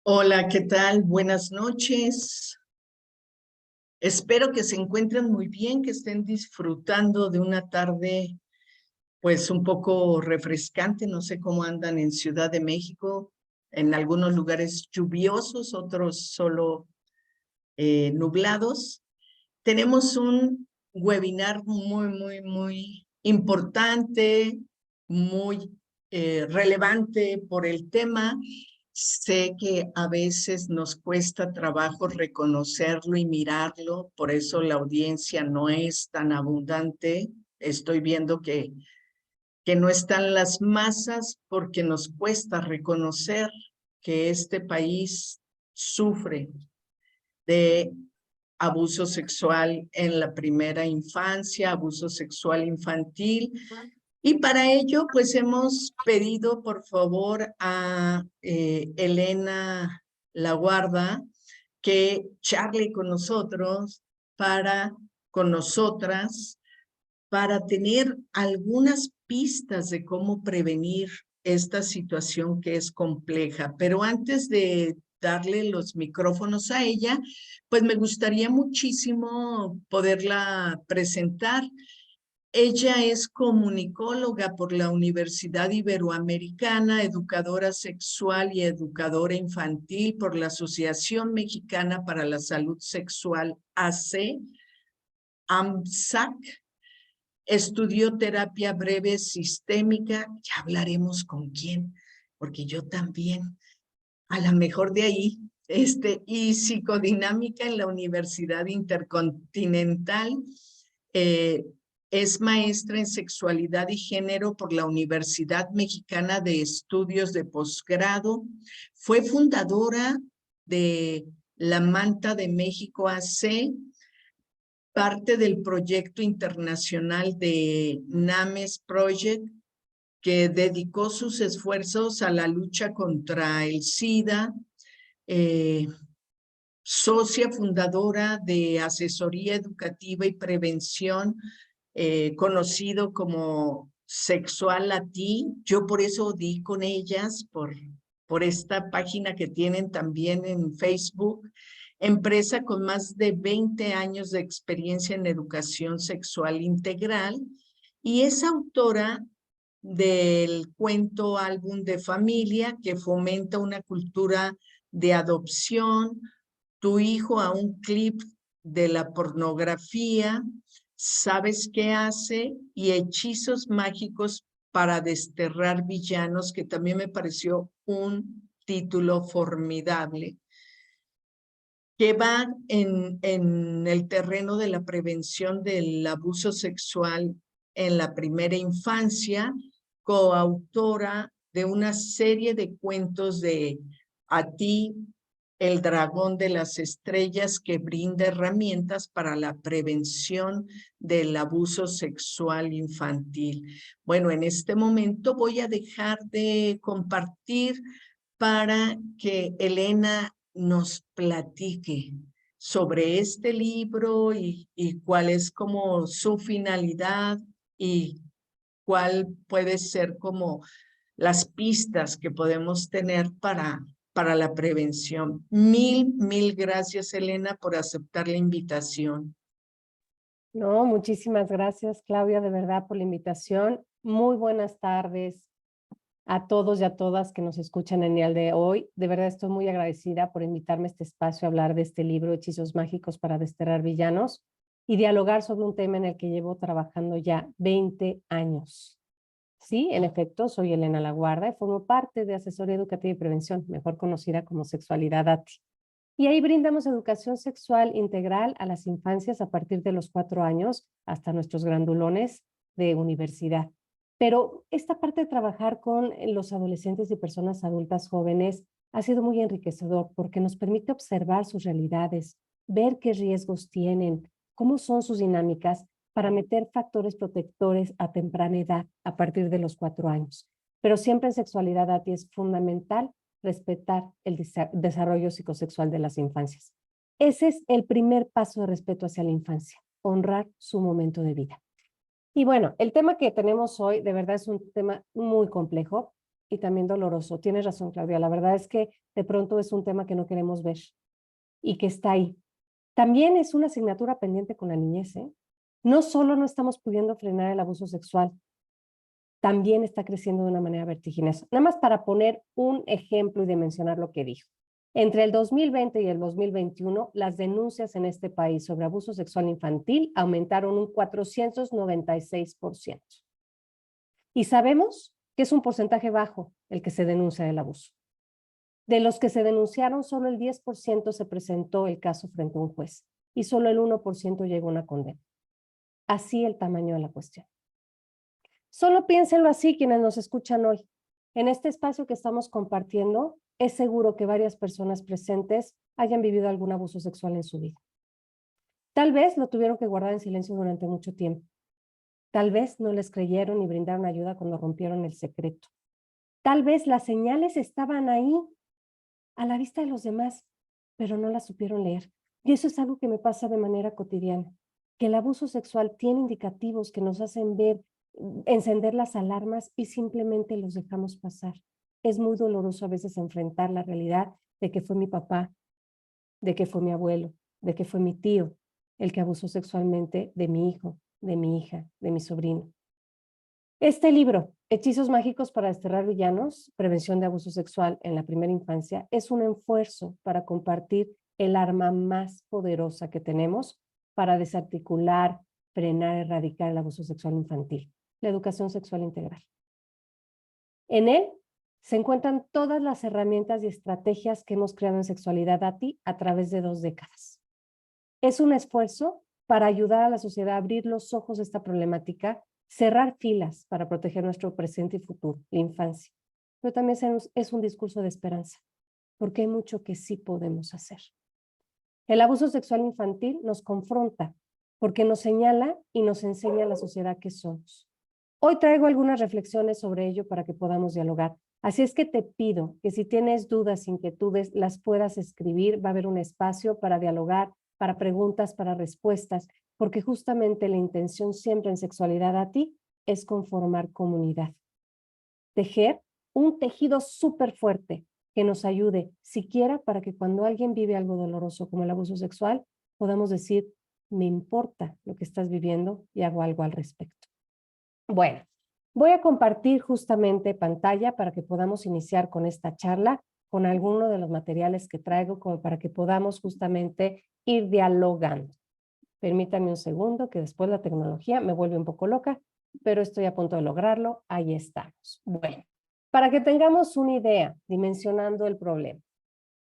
Hola, ¿qué tal? Buenas noches. Espero que se encuentren muy bien, que estén disfrutando de una tarde, pues un poco refrescante. No sé cómo andan en Ciudad de México, en algunos lugares lluviosos, otros solo nublados. Tenemos un webinar muy importante, muy relevante por el tema. Sé que a veces nos cuesta trabajo reconocerlo y mirarlo, por eso la audiencia no es tan abundante. Estoy viendo que no están las masas porque nos cuesta reconocer que este país sufre de abuso sexual en la primera infancia, abuso sexual infantil. Y para ello, pues hemos pedido por favor a Elena Laguarda que charle con nosotros, con nosotras, para tener algunas pistas de cómo prevenir esta situación que es compleja. Pero antes de darle los micrófonos a ella, pues me gustaría muchísimo poderla presentar. Ella es comunicóloga por la Universidad Iberoamericana, educadora sexual y educadora infantil por la Asociación Mexicana para la Salud Sexual AC, AMSAC. Estudió terapia breve sistémica, ya hablaremos con quién, porque yo también, a lo mejor de ahí, y psicodinámica en la Universidad Intercontinental. Eh, es maestra en sexualidad y género por la Universidad Mexicana de Estudios de Posgrado. Fue fundadora de la Manta de México AC, parte del proyecto internacional de NAMES Project, que dedicó sus esfuerzos a la lucha contra el SIDA, socia fundadora de Asesoría Educativa y Prevención, conocido como Sexual a Ti. Yo por eso di con ellas, por esta página que tienen también en Facebook. Empresa con más de 20 años de experiencia en educación sexual integral y es autora del cuento Álbum de Familia, que fomenta una cultura de adopción, Tu hijo a un clip de la pornografía, ¿sabes qué hace? Y hechizos mágicos para desterrar villanos, que también me pareció un título formidable, que va en el terreno de la prevención del abuso sexual en la primera infancia, coautora de una serie de cuentos de A ti, el dragón de las estrellas, que brinda herramientas para la prevención del abuso sexual infantil. Bueno, en este momento voy a dejar de compartir para que Elena nos platique sobre este libro y cuál es como su finalidad y cuál puede ser como las pistas que podemos tener para la prevención. Mil gracias, Elena, por aceptar la invitación. No, muchísimas gracias, Claudia, de verdad, por la invitación. Muy buenas tardes a todos y a todas que nos escuchan en el día de hoy. De verdad estoy muy agradecida por invitarme a este espacio a hablar de este libro, Hechizos Mágicos para Desterrar Villanos, y dialogar sobre un tema en el que llevo trabajando ya 20 años. Sí, en efecto, soy Elena Laguarda y formo parte de Asesoría Educativa y Prevención, mejor conocida como Sexualidad ATI. Y ahí brindamos educación sexual integral a las infancias a partir de los 4 años hasta nuestros grandulones de universidad. Pero esta parte de trabajar con los adolescentes y personas adultas jóvenes ha sido muy enriquecedor porque nos permite observar sus realidades, ver qué riesgos tienen, cómo son sus dinámicas para meter factores protectores a temprana edad a partir de los 4 años. Pero siempre en sexualidad, ATI, es fundamental respetar el desarrollo psicosexual de las infancias. Ese es el primer paso de respeto hacia la infancia, honrar su momento de vida. Y bueno, el tema que tenemos hoy de verdad es un tema muy complejo y también doloroso. Tienes razón, Claudia. La verdad es que de pronto es un tema que no queremos ver y que está ahí. También es una asignatura pendiente con la niñez, ¿eh? No solo no estamos pudiendo frenar el abuso sexual, también está creciendo de una manera vertiginosa. Nada más para poner un ejemplo y dimensionar lo que dijo. Entre el 2020 y el 2021, las denuncias en este país sobre abuso sexual infantil aumentaron un 496%. Y sabemos que es un porcentaje bajo el que se denuncia del abuso. De los que se denunciaron, solo el 10% se presentó el caso frente a un juez y solo el 1% llegó a una condena. Así el tamaño de la cuestión. Solo piénsenlo así quienes nos escuchan hoy. En este espacio que estamos compartiendo, es seguro que varias personas presentes hayan vivido algún abuso sexual en su vida. Tal vez lo tuvieron que guardar en silencio durante mucho tiempo. Tal vez no les creyeron ni brindaron ayuda cuando rompieron el secreto. Tal vez las señales estaban ahí, a la vista de los demás, pero no las supieron leer. Y eso es algo que me pasa de manera cotidiana, que el abuso sexual tiene indicativos que nos hacen ver, encender las alarmas y simplemente los dejamos pasar. Es muy doloroso a veces enfrentar la realidad de que fue mi papá, de que fue mi abuelo, de que fue mi tío el que abusó sexualmente de mi hijo, de mi hija, de mi sobrino. Este libro, Hechizos mágicos para desterrar villanos, prevención de abuso sexual en la primera infancia, es un esfuerzo para compartir el arma más poderosa que tenemos para desarticular, frenar, erradicar el abuso sexual infantil, la educación sexual integral. En él se encuentran todas las herramientas y estrategias que hemos creado en Sexualidad ATI a través de 2 décadas. Es un esfuerzo para ayudar a la sociedad a abrir los ojos a esta problemática, cerrar filas para proteger nuestro presente y futuro, la infancia. Pero también es un discurso de esperanza, porque hay mucho que sí podemos hacer. El abuso sexual infantil nos confronta, porque nos señala y nos enseña a la sociedad que somos. Hoy traigo algunas reflexiones sobre ello para que podamos dialogar. Así es que te pido que si tienes dudas, inquietudes, las puedas escribir. Va a haber un espacio para dialogar, para preguntas, para respuestas, porque justamente la intención siempre en Sexualidad ATI es conformar comunidad. Tejer un tejido súper fuerte que nos ayude, siquiera para que cuando alguien vive algo doloroso como el abuso sexual, podamos decir, me importa lo que estás viviendo y hago algo al respecto. Bueno, voy a compartir justamente pantalla para que podamos iniciar con esta charla, con alguno de los materiales que traigo, como para que podamos justamente ir dialogando. Permítanme un segundo, que después la tecnología me vuelve un poco loca, pero estoy a punto de lograrlo. Ahí estamos. Bueno, para que tengamos una idea, dimensionando el problema.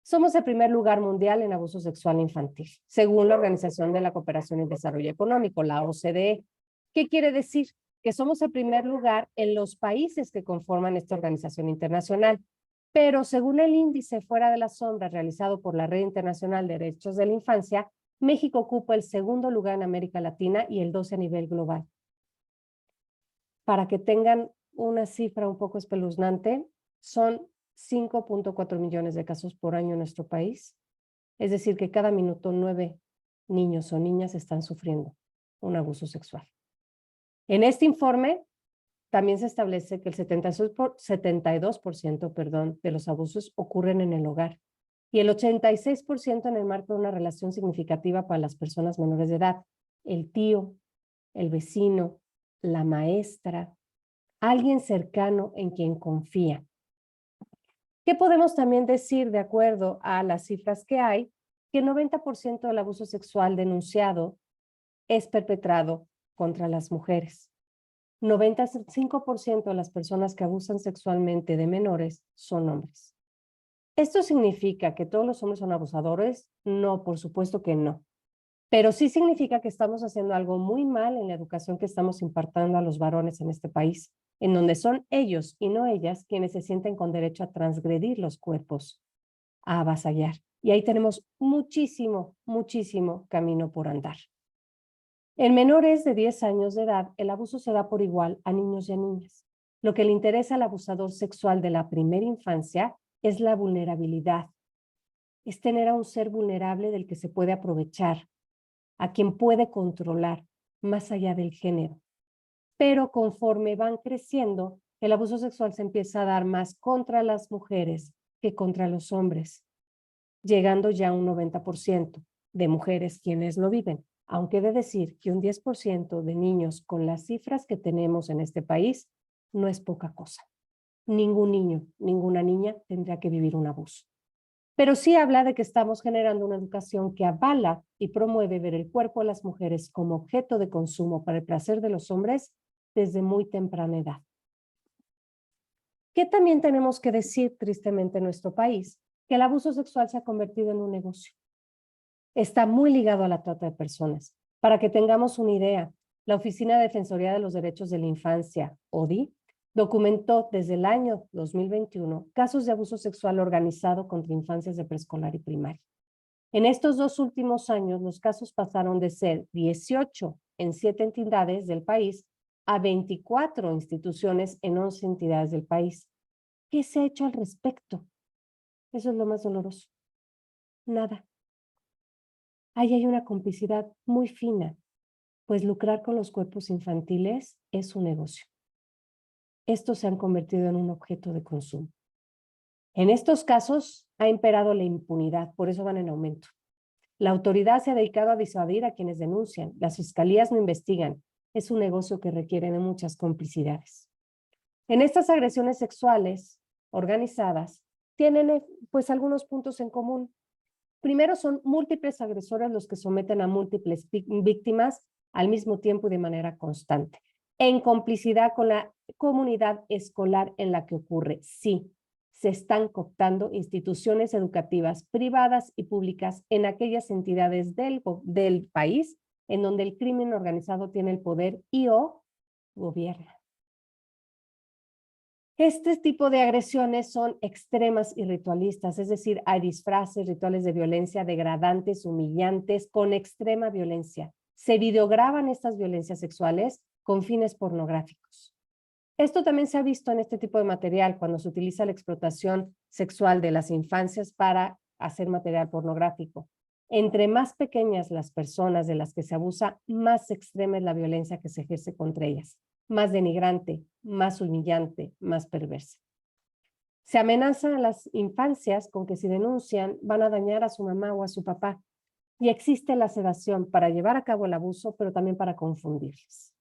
Somos el primer lugar mundial en abuso sexual infantil, según la Organización de la Cooperación y Desarrollo Económico, la OCDE. ¿Qué quiere decir? Que somos el primer lugar en los países que conforman esta organización internacional. Pero según el índice Fuera de la Sombra realizado por la Red Internacional de Derechos de la Infancia, México ocupa el segundo lugar en América Latina y el 12 a nivel global. Para que tengan una cifra un poco espeluznante, son 5.4 millones de casos por año en nuestro país. Es decir, que cada minuto 9 niños o niñas están sufriendo un abuso sexual. En este informe también se establece que el 72% de los abusos ocurren en el hogar y el 86% en el marco de una relación significativa para las personas menores de edad. El tío, el vecino, la maestra, alguien cercano en quien confía. ¿Qué podemos también decir de acuerdo a las cifras que hay? Que el 90% del abuso sexual denunciado es perpetrado contra las mujeres. 95% de las personas que abusan sexualmente de menores son hombres. ¿Esto significa que todos los hombres son abusadores? No, por supuesto que no. Pero sí significa que estamos haciendo algo muy mal en la educación que estamos impartiendo a los varones en este país, en donde son ellos y no ellas quienes se sienten con derecho a transgredir los cuerpos, a avasallar. Y ahí tenemos muchísimo, muchísimo camino por andar. En menores de 10 años de edad, el abuso se da por igual a niños y a niñas. Lo que le interesa al abusador sexual de la primera infancia es la vulnerabilidad. Es tener a un ser vulnerable del que se puede aprovechar, a quien puede controlar, más allá del género. Pero conforme van creciendo, el abuso sexual se empieza a dar más contra las mujeres que contra los hombres, llegando ya a un 90% de mujeres quienes lo viven. Aunque he de decir que un 10% de niños con las cifras que tenemos en este país no es poca cosa. Ningún niño, ninguna niña tendría que vivir un abuso. Pero sí habla de que estamos generando una educación que avala y promueve ver el cuerpo de las mujeres como objeto de consumo para el placer de los hombres desde muy temprana edad. ¿Qué también tenemos que decir tristemente en nuestro país? Que el abuso sexual se ha convertido en un negocio. Está muy ligado a la trata de personas. Para que tengamos una idea, la Oficina de Defensoría de los Derechos de la Infancia, ODI, documentó desde el año 2021 casos de abuso sexual organizado contra infancias de preescolar y primaria. En estos 2 últimos años, los casos pasaron de ser 18 en 7 entidades del país a 24 instituciones en 11 entidades del país. ¿Qué se ha hecho al respecto? Eso es lo más doloroso. Nada. Ahí hay una complicidad muy fina, pues lucrar con los cuerpos infantiles es un negocio. Estos se han convertido en un objeto de consumo. En estos casos ha imperado la impunidad, por eso van en aumento. La autoridad se ha dedicado a disuadir a quienes denuncian, las fiscalías no investigan. Es un negocio que requiere de muchas complicidades. En estas agresiones sexuales organizadas tienen pues algunos puntos en común. Primero, son múltiples agresores los que someten a múltiples víctimas al mismo tiempo y de manera constante, en complicidad con la comunidad escolar en la que ocurre. Sí, se están cooptando instituciones educativas privadas y públicas en aquellas entidades del país en donde el crimen organizado tiene el poder y o gobierna. Este tipo de agresiones son extremas y ritualistas, es decir, hay disfraces, rituales de violencia degradantes, humillantes, con extrema violencia. Se videograban estas violencias sexuales con fines pornográficos. Esto también se ha visto en este tipo de material cuando se utiliza la explotación sexual de las infancias para hacer material pornográfico. Entre más pequeñas las personas de las que se abusa, más extrema es la violencia que se ejerce contra ellas, más denigrante, más humillante, más perversa. Se amenaza a las infancias con que si denuncian van a dañar a su mamá o a su papá. Y existe la sedación para llevar a cabo el abuso, pero también para confundirles.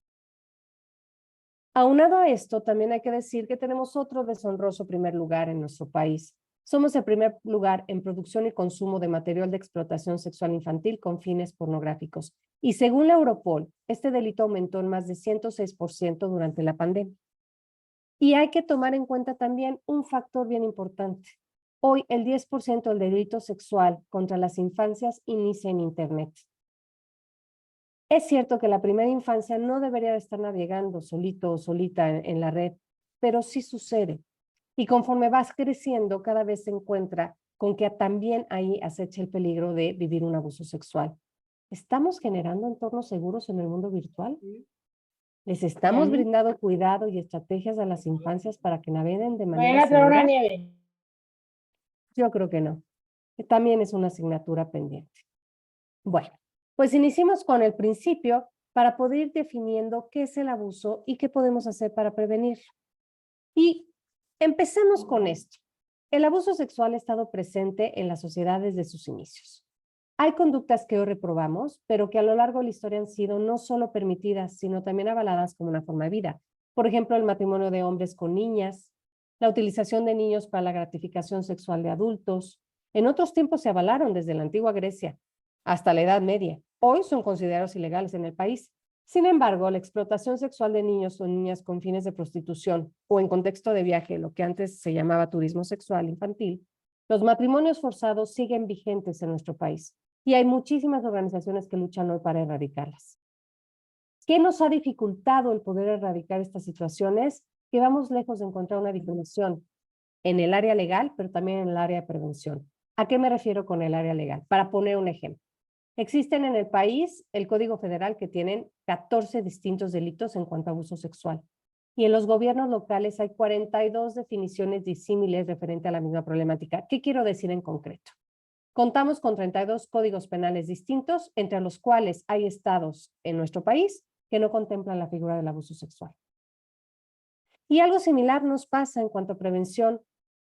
Aunado a esto, también hay que decir que tenemos otro deshonroso primer lugar en nuestro país. Somos el primer lugar en producción y consumo de material de explotación sexual infantil con fines pornográficos. Y según la Europol, este delito aumentó en más de 106% durante la pandemia. Y hay que tomar en cuenta también un factor bien importante. Hoy el 10% del delito sexual contra las infancias inicia en Internet. Es cierto que la primera infancia no debería de estar navegando solito o solita en la red, pero sí sucede. Y conforme vas creciendo, cada vez se encuentra con que también ahí acecha el peligro de vivir un abuso sexual. ¿Estamos generando entornos seguros en el mundo virtual? ¿Les estamos brindando cuidado y estrategias a las infancias para que naveguen de manera segura? Yo creo que no. También es una asignatura pendiente. Bueno, pues iniciemos con el principio para poder ir definiendo qué es el abuso y qué podemos hacer para prevenirlo. Y empecemos con esto. El abuso sexual ha estado presente en la sociedad desde sus inicios. Hay conductas que hoy reprobamos, pero que a lo largo de la historia han sido no solo permitidas, sino también avaladas como una forma de vida. Por ejemplo, el matrimonio de hombres con niñas, la utilización de niños para la gratificación sexual de adultos. En otros tiempos se avalaron desde la antigua Grecia hasta la Edad Media. Hoy son considerados ilegales en el país. Sin embargo, la explotación sexual de niños o niñas con fines de prostitución o en contexto de viaje, lo que antes se llamaba turismo sexual infantil, los matrimonios forzados siguen vigentes en nuestro país y hay muchísimas organizaciones que luchan hoy para erradicarlas. ¿Qué nos ha dificultado el poder erradicar estas situaciones? Que vamos lejos de encontrar una definición en el área legal, pero también en el área de prevención. ¿A qué me refiero con el área legal? Para poner un ejemplo. Existen en el país el Código Federal que tienen 14 distintos delitos en cuanto a abuso sexual. Y en los gobiernos locales hay 42 definiciones disímiles referente a la misma problemática. ¿Qué quiero decir en concreto? Contamos con 32 códigos penales distintos, entre los cuales hay estados en nuestro país que no contemplan la figura del abuso sexual. Y algo similar nos pasa en cuanto a prevención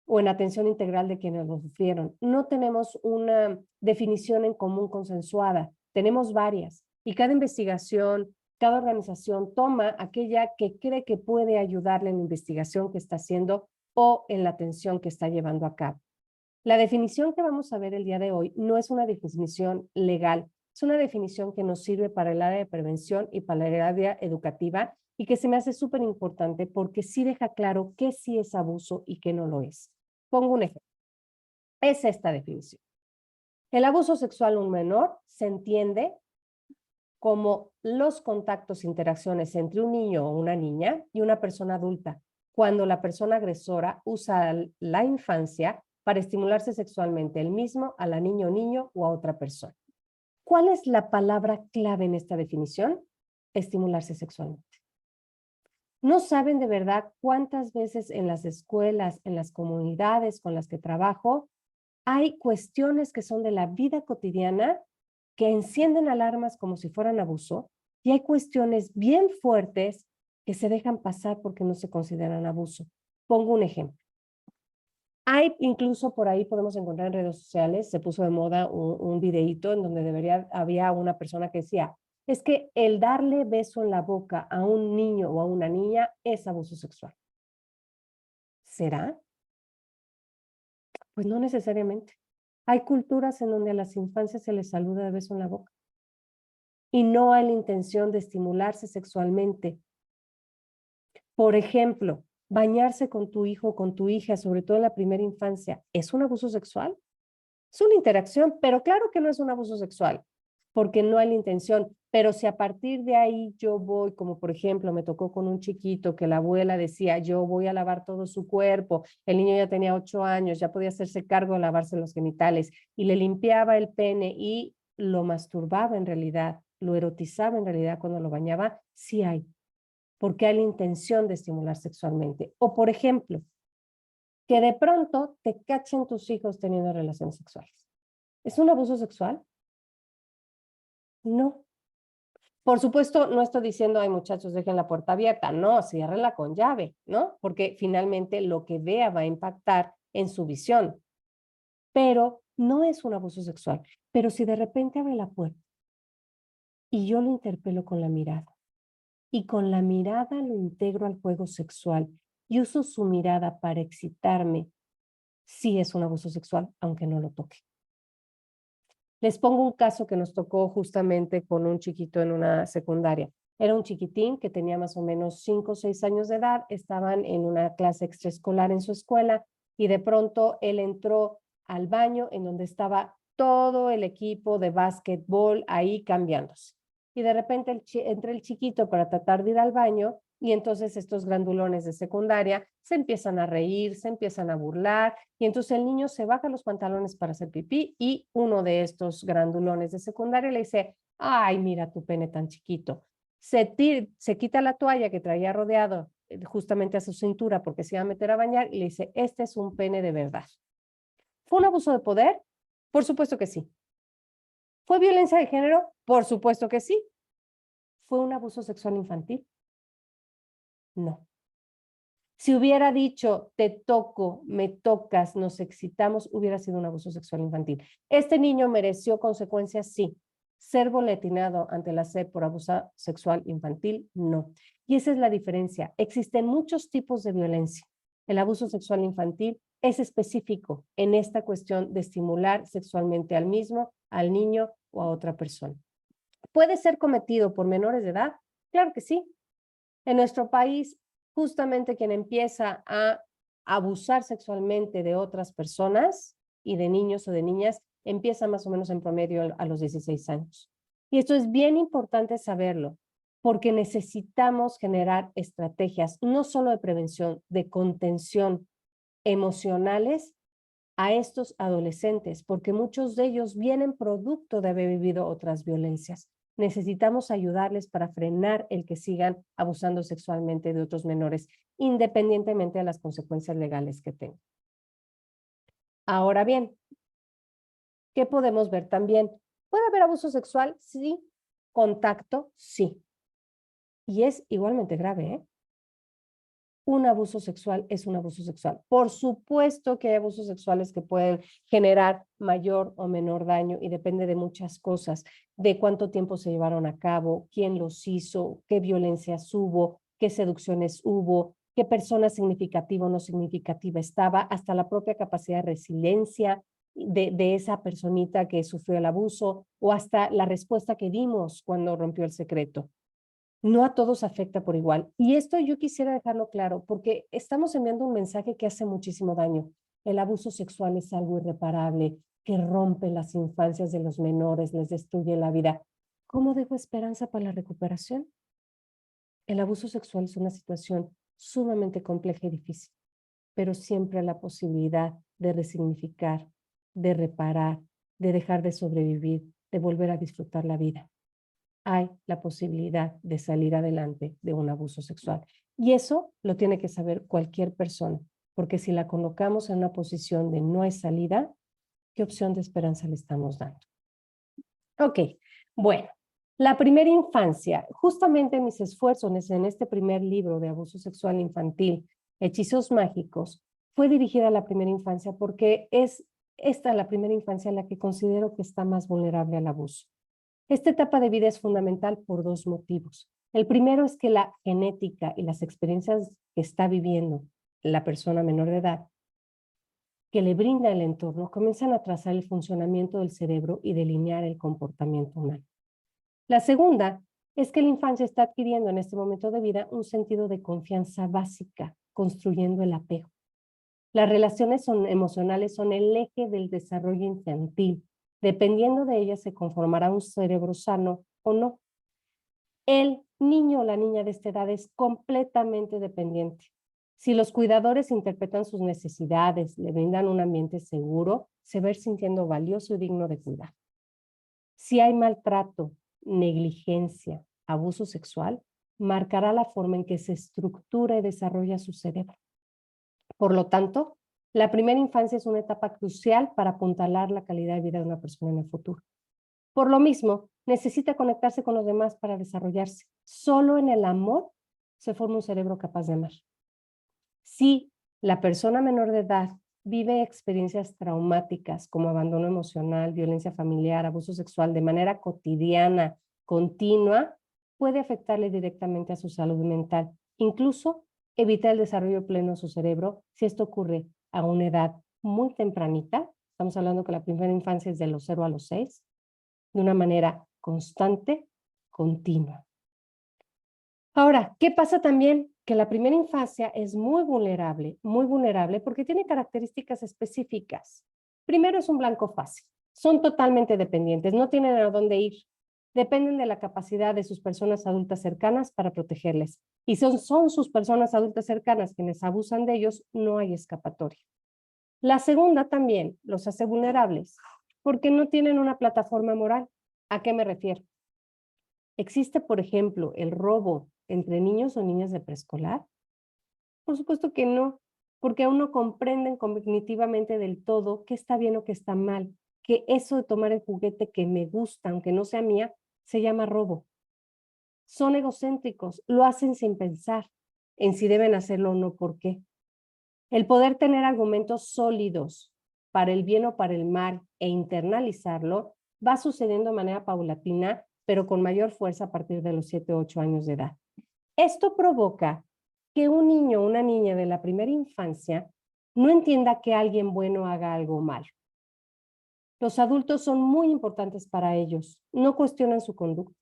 o en atención integral de quienes lo sufrieron. No tenemos una definición en común consensuada, tenemos varias y cada investigación, cada organización toma aquella que cree que puede ayudarle en la investigación que está haciendo o en la atención que está llevando a cabo. La definición que vamos a ver el día de hoy no es una definición legal, es una definición que nos sirve para el área de prevención y para el área educativa y que se me hace súper importante porque sí deja claro qué sí es abuso y qué no lo es. Pongo un ejemplo. Es esta definición. El abuso sexual a un menor se entiende como los contactos, interacciones entre un niño o una niña y una persona adulta, cuando la persona agresora usa la infancia para estimularse sexualmente él mismo, a la niña o niño o a otra persona. ¿Cuál es la palabra clave en esta definición? Estimularse sexualmente. No saben de verdad cuántas veces en las escuelas, en las comunidades con las que trabajo, hay cuestiones que son de la vida cotidiana que encienden alarmas como si fueran abuso y hay cuestiones bien fuertes que se dejan pasar porque no se consideran abuso. Pongo un ejemplo. Hay incluso por ahí podemos encontrar en redes sociales, se puso de moda un videíto en donde había una persona que decía, es que el darle beso en la boca a un niño o a una niña es abuso sexual. ¿Será? Pues no necesariamente. Hay culturas en donde a las infancias se les saluda de beso en la boca y no hay la intención de estimularse sexualmente. Por ejemplo, bañarse con tu hijo o con tu hija, sobre todo en la primera infancia, ¿es un abuso sexual? Es una interacción, pero claro que no es un abuso sexual, porque no hay la intención. Pero si a partir de ahí yo voy, como por ejemplo me tocó con un chiquito que la abuela decía, yo voy a lavar todo su cuerpo, el niño ya tenía 8 años, ya podía hacerse cargo de lavarse los genitales, y le limpiaba el pene y lo masturbaba en realidad, lo erotizaba en realidad cuando lo bañaba, sí hay, porque hay la intención de estimular sexualmente. O por ejemplo, que de pronto te cachen tus hijos teniendo relaciones sexuales. ¿Es un abuso sexual? No. Por supuesto, no estoy diciendo, ay muchachos, dejen la puerta abierta. No, ciérrenla con llave, ¿no? Porque finalmente lo que vea va a impactar en su visión. Pero no es un abuso sexual. Pero si de repente abre la puerta y yo lo interpelo con la mirada y con la mirada lo integro al juego sexual y uso su mirada para excitarme, sí es un abuso sexual, aunque no lo toque. Les pongo un caso que nos tocó justamente con un chiquito en una secundaria. Era un chiquitín que tenía más o menos 5 o 6 años de edad, estaban en una clase extraescolar en su escuela y de pronto él entró al baño en donde estaba todo el equipo de básquetbol ahí cambiándose. Y de repente entra el chiquito para tratar de ir al baño y entonces estos grandulones de secundaria se empiezan a reír, se empiezan a burlar y entonces el niño se baja los pantalones para hacer pipí y uno de estos grandulones de secundaria le dice, ay, mira tu pene tan chiquito. Se quita la toalla que traía rodeado justamente a su cintura porque se iba a meter a bañar y le dice, este es un pene de verdad. ¿Fue un abuso de poder? Por supuesto que sí. ¿Fue violencia de género? Por supuesto que sí. ¿Fue un abuso sexual infantil? No. Si hubiera dicho, te toco, me tocas, nos excitamos, hubiera sido un abuso sexual infantil. ¿Este niño mereció consecuencias? Sí. ¿Ser boletinado ante la SEP por abuso sexual infantil? No. Y esa es la diferencia. Existen muchos tipos de violencia. El abuso sexual infantil es específico en esta cuestión de estimular sexualmente al mismo, al niño o a otra persona. ¿Puede ser cometido por menores de edad? Claro que sí. En nuestro país, justamente quien empieza a abusar sexualmente de otras personas y de niños o de niñas, empieza más o menos en promedio a los 16 años. Y esto es bien importante saberlo, porque necesitamos generar estrategias, no solo de prevención, de contención emocionales a estos adolescentes, porque muchos de ellos vienen producto de haber vivido otras violencias. Necesitamos ayudarles para frenar el que sigan abusando sexualmente de otros menores, independientemente de las consecuencias legales que tengan. Ahora bien, ¿qué podemos ver también? ¿Puede haber abuso sexual? Sí. ¿Contacto? Sí. Y es igualmente grave, ¿eh? un abuso sexual es un abuso sexual. Por supuesto que hay abusos sexuales que pueden generar mayor o menor daño y depende de muchas cosas, de cuánto tiempo se llevaron a cabo, quién los hizo, qué violencias hubo, qué seducciones hubo, qué persona significativa o no significativa estaba, hasta la propia capacidad de resiliencia de esa personita que sufrió el abuso o hasta la respuesta que dimos cuando rompió el secreto. No a todos afecta por igual. Y esto yo quisiera dejarlo claro, porque estamos enviando un mensaje que hace muchísimo daño. El abuso sexual es algo irreparable, que rompe las infancias de los menores, les destruye la vida. ¿Cómo dejo esperanza para la recuperación? El abuso sexual es una situación sumamente compleja y difícil, pero siempre hay la posibilidad de resignificar, de reparar, de dejar de sobrevivir, de volver a disfrutar la vida. Hay la posibilidad de salir adelante de un abuso sexual. Y eso lo tiene que saber cualquier persona, porque si la colocamos en una posición de no hay salida, ¿qué opción de esperanza le estamos dando? Ok, bueno, la primera infancia, justamente mis esfuerzos en este primer libro de abuso sexual infantil, Hechizos Mágicos, fue dirigida a la primera infancia porque es esta la primera infancia en la que considero que está más vulnerable al abuso. Esta etapa de vida es fundamental por dos motivos. El primero es que la genética y las experiencias que está viviendo la persona menor de edad, que le brinda el entorno, comienzan a trazar el funcionamiento del cerebro y delinear el comportamiento humano. La segunda es que la infancia está adquiriendo en este momento de vida un sentido de confianza básica, construyendo el apego. Las relaciones emocionales son el eje del desarrollo infantil. Dependiendo de ellas se conformará un cerebro sano o no. El niño o la niña de esta edad es completamente dependiente. Si los cuidadores interpretan sus necesidades, le brindan un ambiente seguro, se va a ir sintiendo valioso y digno de cuidar. Si hay maltrato, negligencia, abuso sexual, marcará la forma en que se estructura y desarrolla su cerebro. Por lo tanto, la primera infancia es una etapa crucial para apuntalar la calidad de vida de una persona en el futuro. Por lo mismo, necesita conectarse con los demás para desarrollarse. Solo en el amor se forma un cerebro capaz de amar. Si la persona menor de edad vive experiencias traumáticas como abandono emocional, violencia familiar, abuso sexual de manera cotidiana, continua, puede afectarle directamente a su salud mental, incluso evitar el desarrollo pleno de su cerebro si esto ocurre a una edad muy tempranita. Estamos hablando que la primera infancia es de los 0 a los 6, de una manera constante, continua. Ahora, ¿qué pasa también? Que la primera infancia es muy vulnerable porque tiene características específicas. Primero, es un blanco fácil. Son totalmente dependientes, no tienen a dónde ir. Dependen de la capacidad de sus personas adultas cercanas para protegerles. Y son sus personas adultas cercanas quienes abusan de ellos, no hay escapatoria. La segunda también los hace vulnerables porque no tienen una plataforma moral. ¿A qué me refiero? ¿Existe, por ejemplo, el robo entre niños o niñas de preescolar? Por supuesto que no, porque aún no comprenden cognitivamente del todo qué está bien o qué está mal, que eso de tomar el juguete que me gusta, aunque no sea mía, se llama robo. Son egocéntricos, lo hacen sin pensar en si deben hacerlo o no, por qué. El poder tener argumentos sólidos para el bien o para el mal e internalizarlo va sucediendo de manera paulatina, pero con mayor fuerza a partir de los 7 o 8 años de edad. Esto provoca que un niño o una niña de la primera infancia no entienda que alguien bueno haga algo malo. Los adultos son muy importantes para ellos, no cuestionan su conducta.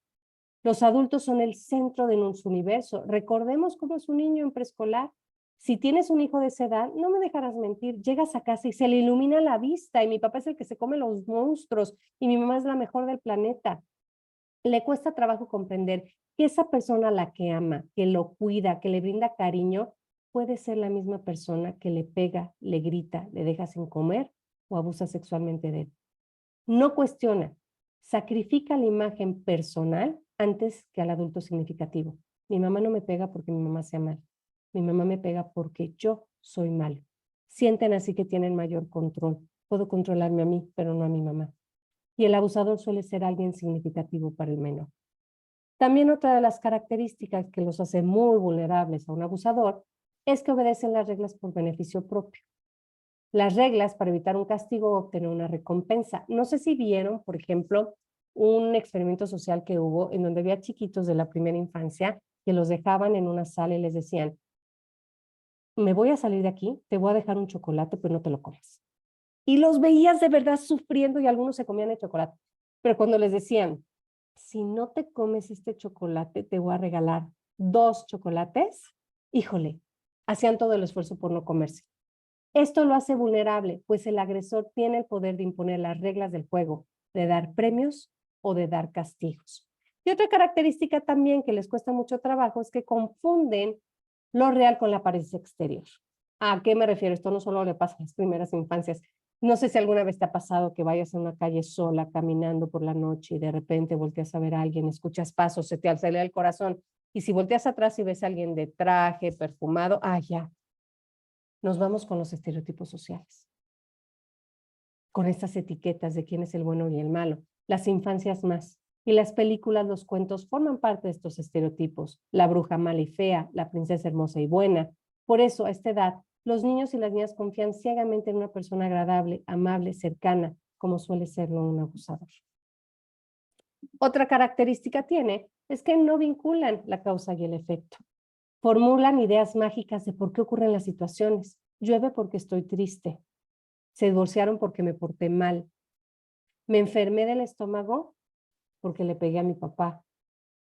Los adultos son el centro de su universo. Recordemos cómo es un niño en preescolar. Si tienes un hijo de esa edad, no me dejarás mentir, llegas a casa y se le ilumina la vista y mi papá es el que se come los monstruos y mi mamá es la mejor del planeta. Le cuesta trabajo comprender que esa persona a la que ama, que lo cuida, que le brinda cariño, puede ser la misma persona que le pega, le grita, le deja sin comer o abusa sexualmente de él. No cuestiona, sacrifica la imagen personal antes que al adulto significativo. Mi mamá no me pega porque mi mamá sea mal. Mi mamá me pega porque yo soy malo. Sienten así que tienen mayor control. Puedo controlarme a mí, pero no a mi mamá. Y el abusador suele ser alguien significativo para el menor. También otra de las características que los hace muy vulnerables a un abusador es que obedecen las reglas por beneficio propio. Las reglas para evitar un castigo o obtener una recompensa. No sé si vieron, por ejemplo, un experimento social que hubo en donde había chiquitos de la primera infancia que los dejaban en una sala y les decían, me voy a salir de aquí, te voy a dejar un chocolate, pero no te lo comes. Y los veías de verdad sufriendo y algunos se comían el chocolate. Pero cuando les decían, si no te comes este chocolate, te voy a regalar 2 chocolates, híjole, hacían todo el esfuerzo por no comerse. Esto lo hace vulnerable, pues el agresor tiene el poder de imponer las reglas del juego, de dar premios o de dar castigos. Y otra característica también que les cuesta mucho trabajo es que confunden lo real con la apariencia exterior. ¿A qué me refiero? Esto no solo le pasa a las primeras infancias. No sé si alguna vez te ha pasado que vayas a una calle sola caminando por la noche y de repente volteas a ver a alguien, escuchas pasos, se te acelera el corazón y si volteas atrás y ves a alguien de traje, perfumado, ya, nos vamos con los estereotipos sociales, con estas etiquetas de quién es el bueno y el malo. Las infancias más. Y las películas, los cuentos forman parte de estos estereotipos. La bruja mala y fea, la princesa hermosa y buena. Por eso, a esta edad, los niños y las niñas confían ciegamente en una persona agradable, amable, cercana, como suele serlo un abusador. Otra característica tiene es que no vinculan la causa y el efecto. Formulan ideas mágicas de por qué ocurren las situaciones. Llueve porque estoy triste. Se divorciaron porque me porté mal. Me enfermé del estómago porque le pegué a mi papá.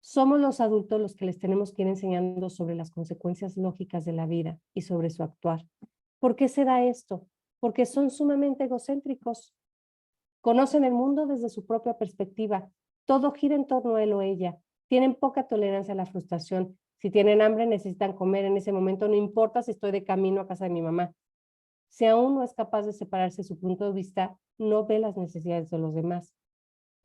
Somos los adultos los que les tenemos que ir enseñando sobre las consecuencias lógicas de la vida y sobre su actuar. ¿Por qué se da esto? Porque son sumamente egocéntricos. Conocen el mundo desde su propia perspectiva. Todo gira en torno a él o ella. Tienen poca tolerancia a la frustración. Si tienen hambre, necesitan comer en ese momento, no importa si estoy de camino a casa de mi mamá. Si aún no es capaz de separarse de su punto de vista, no ve las necesidades de los demás.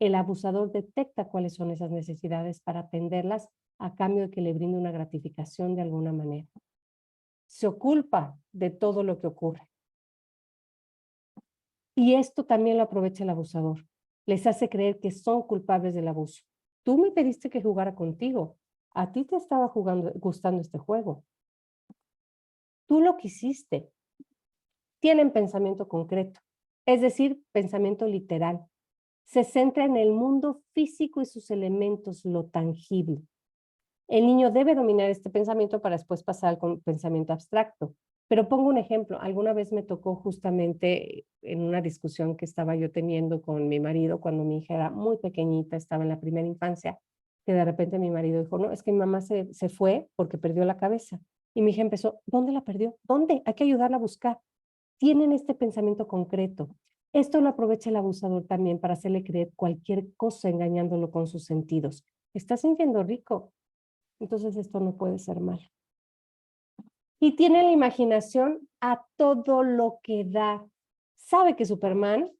El abusador detecta cuáles son esas necesidades para atenderlas a cambio de que le brinde una gratificación de alguna manera. Se oculta de todo lo que ocurre. Y esto también lo aprovecha el abusador. Les hace creer que son culpables del abuso. Tú me pediste que jugara contigo. A ti te estaba gustando este juego. Tú lo quisiste. Tienen pensamiento concreto, es decir, pensamiento literal. Se centra en el mundo físico y sus elementos, lo tangible. El niño debe dominar este pensamiento para después pasar al pensamiento abstracto. Pero pongo un ejemplo. Alguna vez me tocó justamente en una discusión que estaba yo teniendo con mi marido cuando mi hija era muy pequeñita, estaba en la primera infancia, que de repente mi marido dijo, no, es que mi mamá se fue porque perdió la cabeza. Y mi hija empezó, ¿dónde la perdió? ¿Dónde? Hay que ayudarla a buscar. Tienen este pensamiento concreto. Esto lo aprovecha el abusador también para hacerle creer cualquier cosa engañándolo con sus sentidos. ¿Estás sintiendo rico? Entonces esto no puede ser malo. Y tiene la imaginación a todo lo que da. Sabe que Superman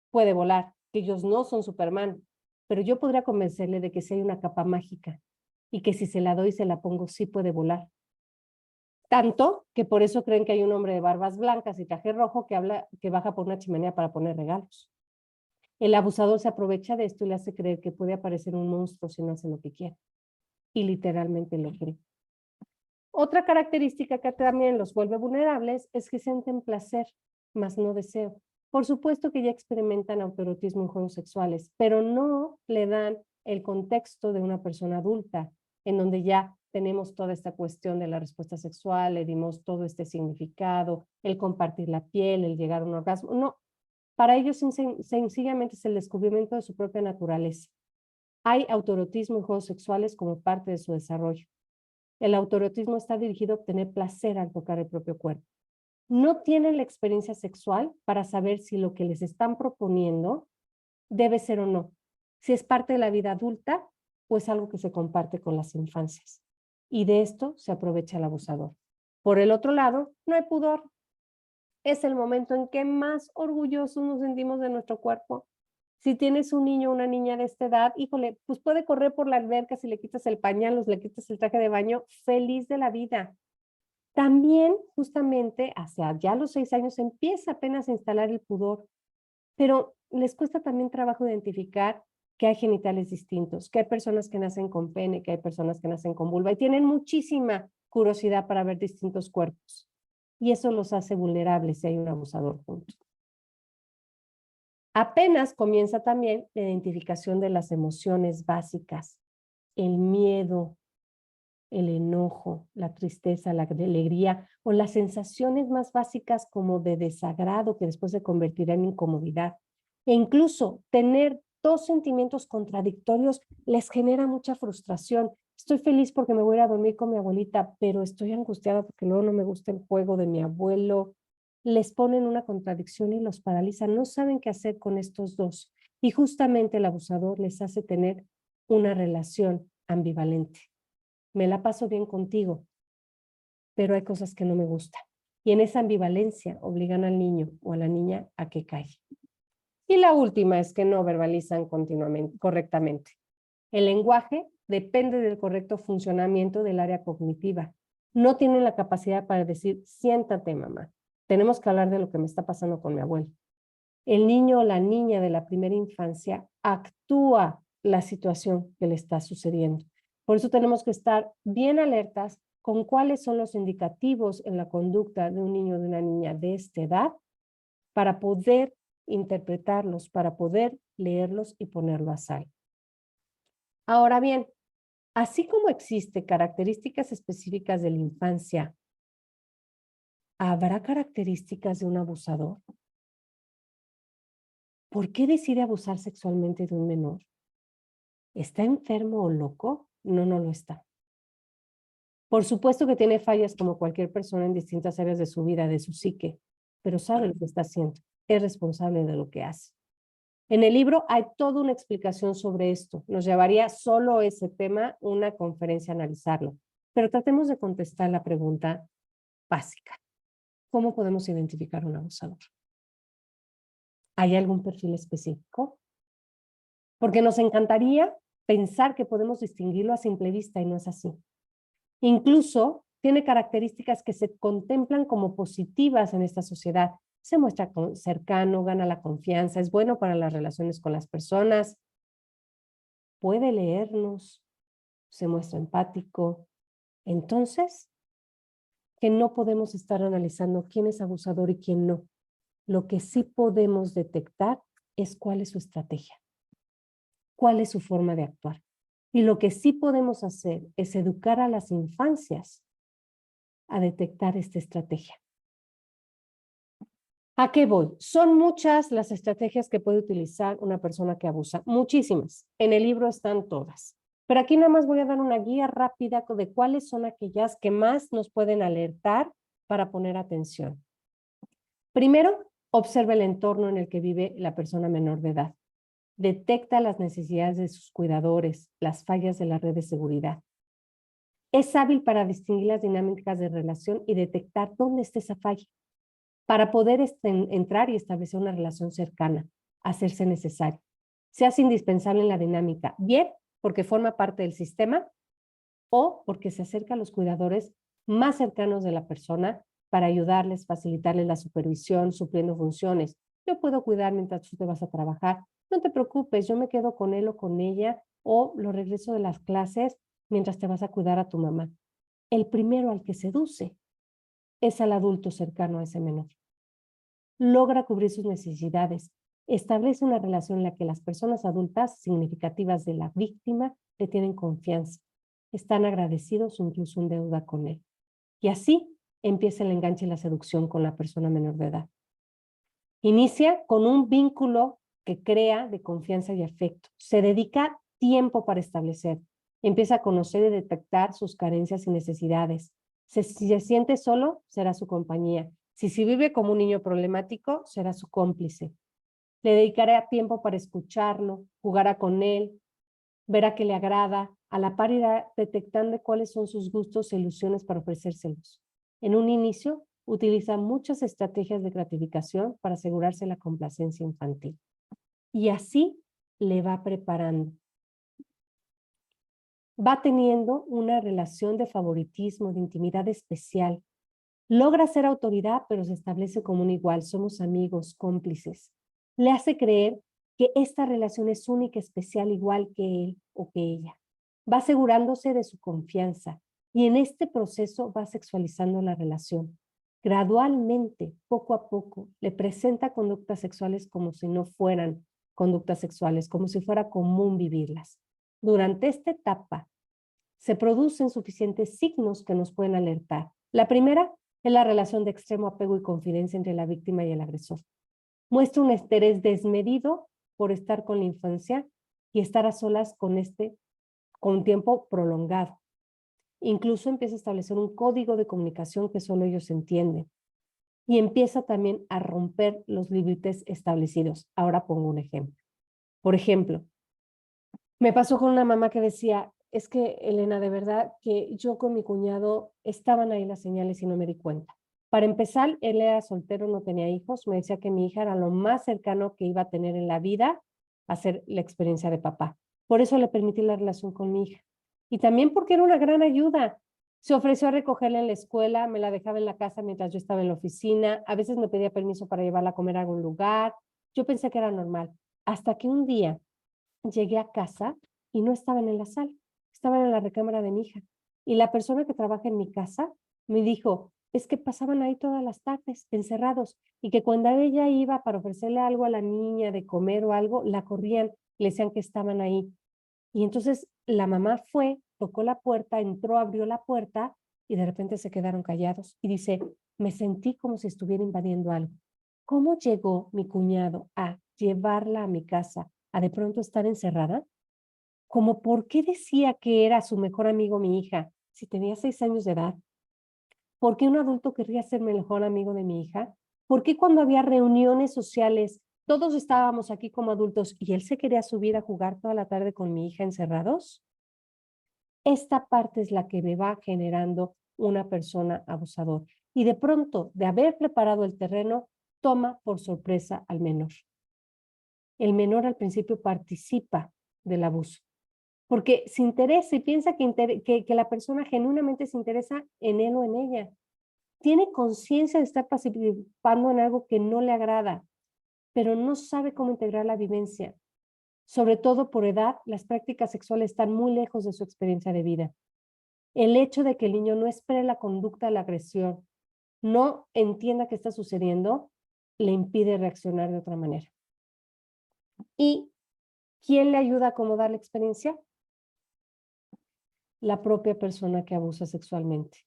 puede volar, que ellos no son Superman, pero yo podría convencerle de que sí hay una capa mágica y que si se la doy y se la pongo, sí puede volar. Tanto que por eso creen que hay un hombre de barbas blancas y traje rojo que baja por una chimenea para poner regalos. El abusador se aprovecha de esto y le hace creer que puede aparecer un monstruo si no hace lo que quiere. Y literalmente lo cree. Otra característica que también los vuelve vulnerables es que sienten placer, más no deseo. Por supuesto que ya experimentan autoerotismo en juegos sexuales, pero no le dan el contexto de una persona adulta, en donde ya tenemos toda esta cuestión de la respuesta sexual, le dimos todo este significado, el compartir la piel, el llegar a un orgasmo. No, para ellos sencillamente es el descubrimiento de su propia naturaleza. Hay autoerotismo en juegos sexuales como parte de su desarrollo. El autoerotismo está dirigido a obtener placer al tocar el propio cuerpo. No tienen la experiencia sexual para saber si lo que les están proponiendo debe ser o no, si es parte de la vida adulta o es algo que se comparte con las infancias. Y de esto se aprovecha el abusador. Por el otro lado, no hay pudor. Es el momento en que más orgullosos nos sentimos de nuestro cuerpo. Si tienes un niño o una niña de esta edad, híjole, pues puede correr por la alberca si le quitas el pañal, le quitas el traje de baño, feliz de la vida. También, justamente, hacia ya los 6 años empieza apenas a instalar el pudor, pero les cuesta también trabajo identificar que hay genitales distintos, que hay personas que nacen con pene, que hay personas que nacen con vulva y tienen muchísima curiosidad para ver distintos cuerpos. Y eso los hace vulnerables si hay un abusador junto. Apenas comienza también la identificación de las emociones básicas, el miedo, el enojo, la tristeza, la alegría o las sensaciones más básicas como de desagrado que después se convertirá en incomodidad. E incluso tener dos sentimientos contradictorios les genera mucha frustración. Estoy feliz porque me voy a ir a dormir con mi abuelita, pero estoy angustiada porque luego no me gusta el juego de mi abuelo. Les ponen una contradicción y los paralizan. No saben qué hacer con estos dos. Y justamente el abusador les hace tener una relación ambivalente. Me la paso bien contigo, pero hay cosas que no me gustan. Y en esa ambivalencia obligan al niño o a la niña a que calle. Y la última es que no verbalizan continuamente, correctamente. El lenguaje depende del correcto funcionamiento del área cognitiva. No tienen la capacidad para decir, siéntate, mamá. Tenemos que hablar de lo que me está pasando con mi abuelo. El niño o la niña de la primera infancia actúa la situación que le está sucediendo. Por eso tenemos que estar bien alertas con cuáles son los indicativos en la conducta de un niño o de una niña de esta edad para poder interpretarlos, para poder leerlos y ponerlo a salvo. Ahora bien, así como existen características específicas de la infancia, ¿habrá características de un abusador? ¿Por qué decide abusar sexualmente de un menor? ¿Está enfermo o loco? No, no lo está. Por supuesto que tiene fallas como cualquier persona en distintas áreas de su vida, de su psique, pero sabe lo que está haciendo, es responsable de lo que hace. En el libro hay toda una explicación sobre esto. Nos llevaría solo ese tema una conferencia a analizarlo, pero tratemos de contestar la pregunta básica. ¿Cómo podemos identificar un abusador? ¿Hay algún perfil específico? Porque nos encantaría pensar que podemos distinguirlo a simple vista y no es así. Incluso tiene características que se contemplan como positivas en esta sociedad. Se muestra cercano, gana la confianza, es bueno para las relaciones con las personas, puede leernos, se muestra empático. Entonces, que no podemos estar analizando quién es abusador y quién no. Lo que sí podemos detectar es cuál es su estrategia, cuál es su forma de actuar. Y lo que sí podemos hacer es educar a las infancias a detectar esta estrategia. ¿A qué voy? Son muchas las estrategias que puede utilizar una persona que abusa, muchísimas. En el libro están todas. Pero aquí nada más voy a dar una guía rápida de cuáles son aquellas que más nos pueden alertar para poner atención. Primero, observa el entorno en el que vive la persona menor de edad. Detecta las necesidades de sus cuidadores, las fallas de la red de seguridad. Es hábil para distinguir las dinámicas de relación y detectar dónde está esa falla, para poder entrar y establecer una relación cercana, hacerse necesario. Se hace indispensable en la dinámica, bien porque forma parte del sistema o porque se acerca a los cuidadores más cercanos de la persona para ayudarles, facilitarles la supervisión, supliendo funciones. Yo puedo cuidar mientras tú te vas a trabajar. No te preocupes, yo me quedo con él o con ella o lo regreso de las clases mientras te vas a cuidar a tu mamá. El primero al que seduce es al adulto cercano a ese menor. Logra cubrir sus necesidades. Establece una relación en la que las personas adultas significativas de la víctima le tienen confianza. Están agradecidos o incluso en deuda con él. Y así empieza el enganche y la seducción con la persona menor de edad. Inicia con un vínculo que crea de confianza y afecto. Se dedica tiempo para establecer. Empieza a conocer y detectar sus carencias y necesidades. Si se siente solo, será su compañía. Si vive como un niño problemático, será su cómplice. Le dedicará tiempo para escucharlo, jugará con él, verá que le agrada, a la par irá detectando cuáles son sus gustos e ilusiones para ofrecérselos. En un inicio, utiliza muchas estrategias de gratificación para asegurarse la complacencia infantil. Y así le va preparando. Va teniendo una relación de favoritismo, de intimidad especial. Logra ser autoridad, pero se establece como un igual. Somos amigos, cómplices. Le hace creer que esta relación es única, especial, igual que él o que ella. Va asegurándose de su confianza. Y en este proceso va sexualizando la relación. Gradualmente, poco a poco, le presenta conductas sexuales como si no fueran conductas sexuales, como si fuera común vivirlas. Durante esta etapa, se producen suficientes signos que nos pueden alertar. La primera es la relación de extremo apego y confidencia entre la víctima y el agresor. Muestra un interés desmedido por estar con la infancia y estar a solas con tiempo prolongado. Incluso empieza a establecer un código de comunicación que solo ellos entienden. Y empieza también a romper los límites establecidos. Ahora pongo un ejemplo. Por ejemplo, me pasó con una mamá que decía, es que Elena, de verdad que yo con mi cuñado estaban ahí las señales y no me di cuenta. Para empezar, él era soltero, no tenía hijos. Me decía que mi hija era lo más cercano que iba a tener en la vida a hacer la experiencia de papá. Por eso le permití la relación con mi hija. Y también porque era una gran ayuda. Se ofreció a recogerla en la escuela, me la dejaba en la casa mientras yo estaba en la oficina. A veces me pedía permiso para llevarla a comer a algún lugar. Yo pensé que era normal. Hasta que un día llegué a casa y no estaban en la sala, estaban en la recámara de mi hija. Y la persona que trabaja en mi casa me dijo, es que pasaban ahí todas las tardes, encerrados, y que cuando ella iba para ofrecerle algo a la niña de comer o algo, la corrían, le decían que estaban ahí. Y entonces la mamá fue, tocó la puerta, entró, abrió la puerta y de repente se quedaron callados. Y dice, me sentí como si estuviera invadiendo algo. ¿Cómo llegó mi cuñado a llevarla a mi casa, a de pronto estar encerrada? Como por qué decía que era su mejor amigo mi hija, si tenía 6 años de edad. ¿Por qué un adulto querría ser mi mejor amigo de mi hija? ¿Por qué cuando había reuniones sociales, todos estábamos aquí como adultos y él se quería subir a jugar toda la tarde con mi hija encerrados? Esta parte es la que me va generando una persona abusador. Y de pronto, de haber preparado el terreno, toma por sorpresa al menor. El menor al principio participa del abuso, porque se interesa y piensa que la persona genuinamente se interesa en él o en ella. Tiene conciencia de estar participando en algo que no le agrada, pero no sabe cómo integrar la vivencia. Sobre todo por edad, las prácticas sexuales están muy lejos de su experiencia de vida. El hecho de que el niño no espere la conducta de la agresión, no entienda qué está sucediendo, le impide reaccionar de otra manera. ¿Y quién le ayuda a acomodar la experiencia? La propia persona que abusa sexualmente.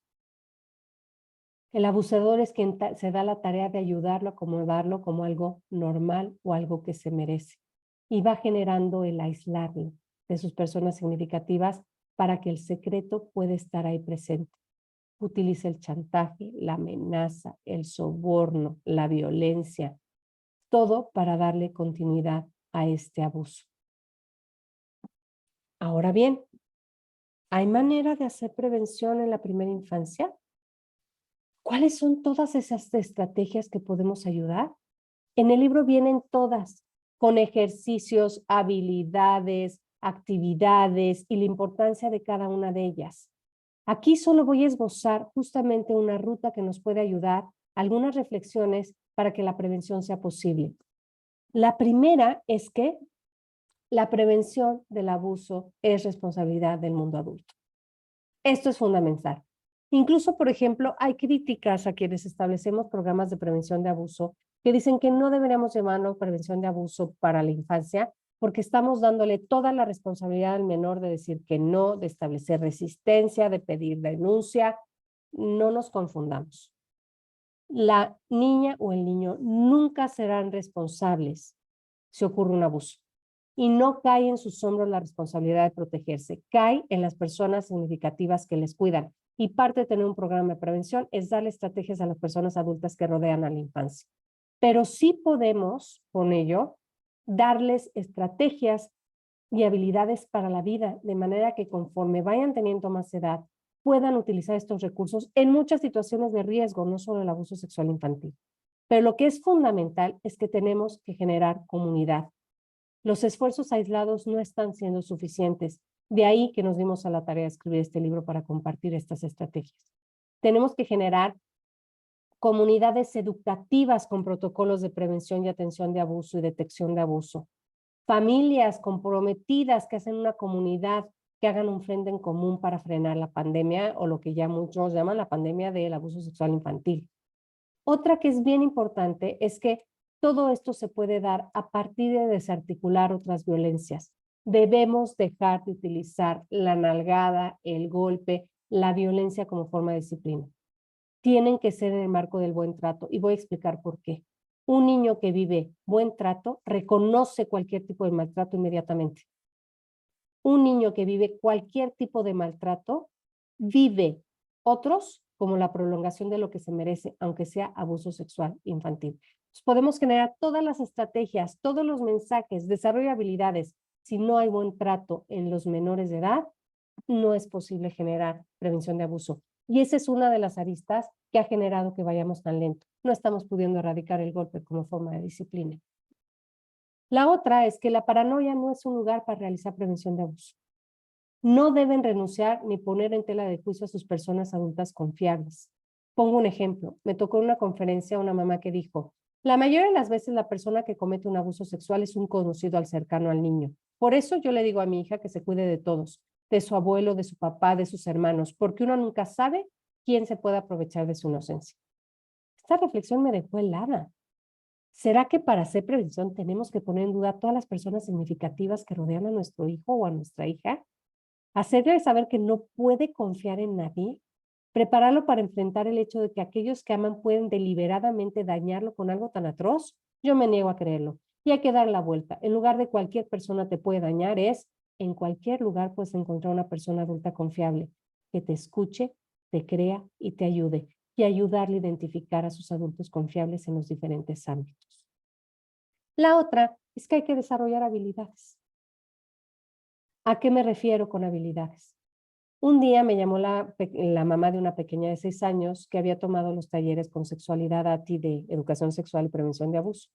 El abusador es quien se da la tarea de ayudarlo a acomodarlo como algo normal o algo que se merece. Y va generando el aislarlo de sus personas significativas para que el secreto pueda estar ahí presente. Utiliza el chantaje, la amenaza, el soborno, la violencia, todo para darle continuidad a este abuso. Ahora bien, ¿hay manera de hacer prevención en la primera infancia? ¿Cuáles son todas esas estrategias que podemos ayudar? En el libro vienen todas, con ejercicios, habilidades, actividades y la importancia de cada una de ellas. Aquí solo voy a esbozar justamente una ruta que nos puede ayudar, algunas reflexiones para que la prevención sea posible. La primera es que la prevención del abuso es responsabilidad del mundo adulto. Esto es fundamental. Incluso, por ejemplo, hay críticas a quienes establecemos programas de prevención de abuso que dicen que no deberíamos llamarlo prevención de abuso para la infancia porque estamos dándole toda la responsabilidad al menor de decir que no, de establecer resistencia, de pedir denuncia. No nos confundamos. La niña o el niño nunca serán responsables si ocurre un abuso. Y no cae en sus hombros la responsabilidad de protegerse, cae en las personas significativas que les cuidan. Y parte de tener un programa de prevención es darle estrategias a las personas adultas que rodean a la infancia. Pero sí podemos, con ello, darles estrategias y habilidades para la vida, de manera que conforme vayan teniendo más edad, puedan utilizar estos recursos en muchas situaciones de riesgo, no solo el abuso sexual infantil. Pero lo que es fundamental es que tenemos que generar comunidad. Los esfuerzos aislados no están siendo suficientes. De ahí que nos dimos a la tarea de escribir este libro para compartir estas estrategias. Tenemos que generar comunidades educativas con protocolos de prevención y atención de abuso y detección de abuso. Familias comprometidas que hacen una comunidad que hagan un frente en común para frenar la pandemia o lo que ya muchos llaman la pandemia del abuso sexual infantil. Otra que es bien importante es que todo esto se puede dar a partir de desarticular otras violencias. Debemos dejar de utilizar la nalgada, el golpe, la violencia como forma de disciplina. Tienen que ser en el marco del buen trato y voy a explicar por qué. Un niño que vive buen trato reconoce cualquier tipo de maltrato inmediatamente. Un niño que vive cualquier tipo de maltrato vive otros como la prolongación de lo que se merece, aunque sea abuso sexual infantil. Entonces, podemos generar todas las estrategias, todos los mensajes, desarrollo habilidades. Si no hay buen trato en los menores de edad, no es posible generar prevención de abuso. Y esa es una de las aristas que ha generado que vayamos tan lento. No estamos pudiendo erradicar el golpe como forma de disciplina. La otra es que la paranoia no es un lugar para realizar prevención de abuso. No deben renunciar ni poner en tela de juicio a sus personas adultas confiables. Pongo un ejemplo. Me tocó en una conferencia una mamá que dijo, la mayoría de las veces la persona que comete un abuso sexual es un conocido al cercano al niño. Por eso yo le digo a mi hija que se cuide de todos, de su abuelo, de su papá, de sus hermanos, porque uno nunca sabe quién se puede aprovechar de su inocencia. Esta reflexión me dejó helada. ¿Será que para hacer prevención tenemos que poner en duda a todas las personas significativas que rodean a nuestro hijo o a nuestra hija? Hacerle saber que no puede confiar en nadie, prepararlo para enfrentar el hecho de que aquellos que aman pueden deliberadamente dañarlo con algo tan atroz, yo me niego a creerlo. Y hay que dar la vuelta. En lugar de cualquier persona te puede dañar, es en cualquier lugar puedes encontrar una persona adulta confiable que te escuche, te crea y te ayude. Y ayudarle a identificar a sus adultos confiables en los diferentes ámbitos. La otra es que hay que desarrollar habilidades. ¿A qué me refiero con habilidades? Un día me llamó la mamá de una pequeña de 6 años que había tomado los talleres con sexualidad ATI de educación sexual y prevención de abuso.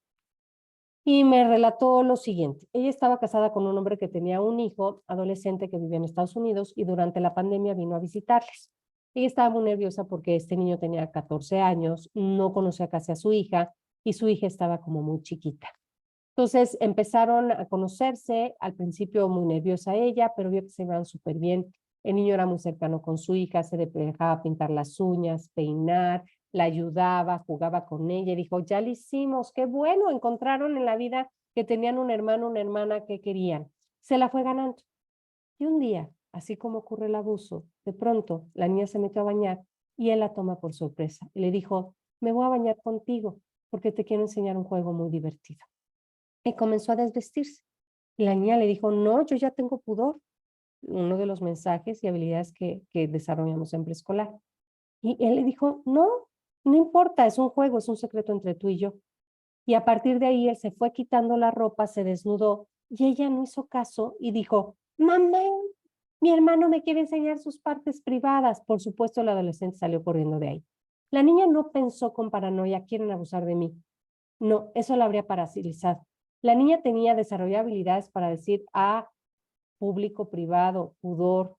Y me relató lo siguiente. Ella estaba casada con un hombre que tenía un hijo adolescente que vivía en Estados Unidos y durante la pandemia vino a visitarles. Ella estaba muy nerviosa porque este niño tenía 14 años, no conocía casi a su hija y su hija estaba como muy chiquita. Entonces empezaron a conocerse, al principio muy nerviosa ella, pero vio que se iban súper bien. El niño era muy cercano con su hija, se le dejaba pintar las uñas, peinar, la ayudaba, jugaba con ella y dijo, ya lo hicimos, qué bueno, encontraron en la vida que tenían un hermano, una hermana que querían. Se la fue ganando. Y un día, así como ocurre el abuso, de pronto la niña se metió a bañar y él la toma por sorpresa. Y le dijo, me voy a bañar contigo porque te quiero enseñar un juego muy divertido. Y comenzó a desvestirse. Y la niña le dijo, no, yo ya tengo pudor. Uno de los mensajes y habilidades que desarrollamos en preescolar. Y él le dijo, no, no importa, es un juego, es un secreto entre tú y yo. Y a partir de ahí él se fue quitando la ropa, se desnudó y ella no hizo caso y dijo, mamá, mi hermano me quiere enseñar sus partes privadas. Por supuesto, el adolescente salió corriendo de ahí. La niña no pensó con paranoia, quieren abusar de mí. No, eso la habría paralizado. La niña tenía desarrollado habilidades para decir, público, privado, pudor,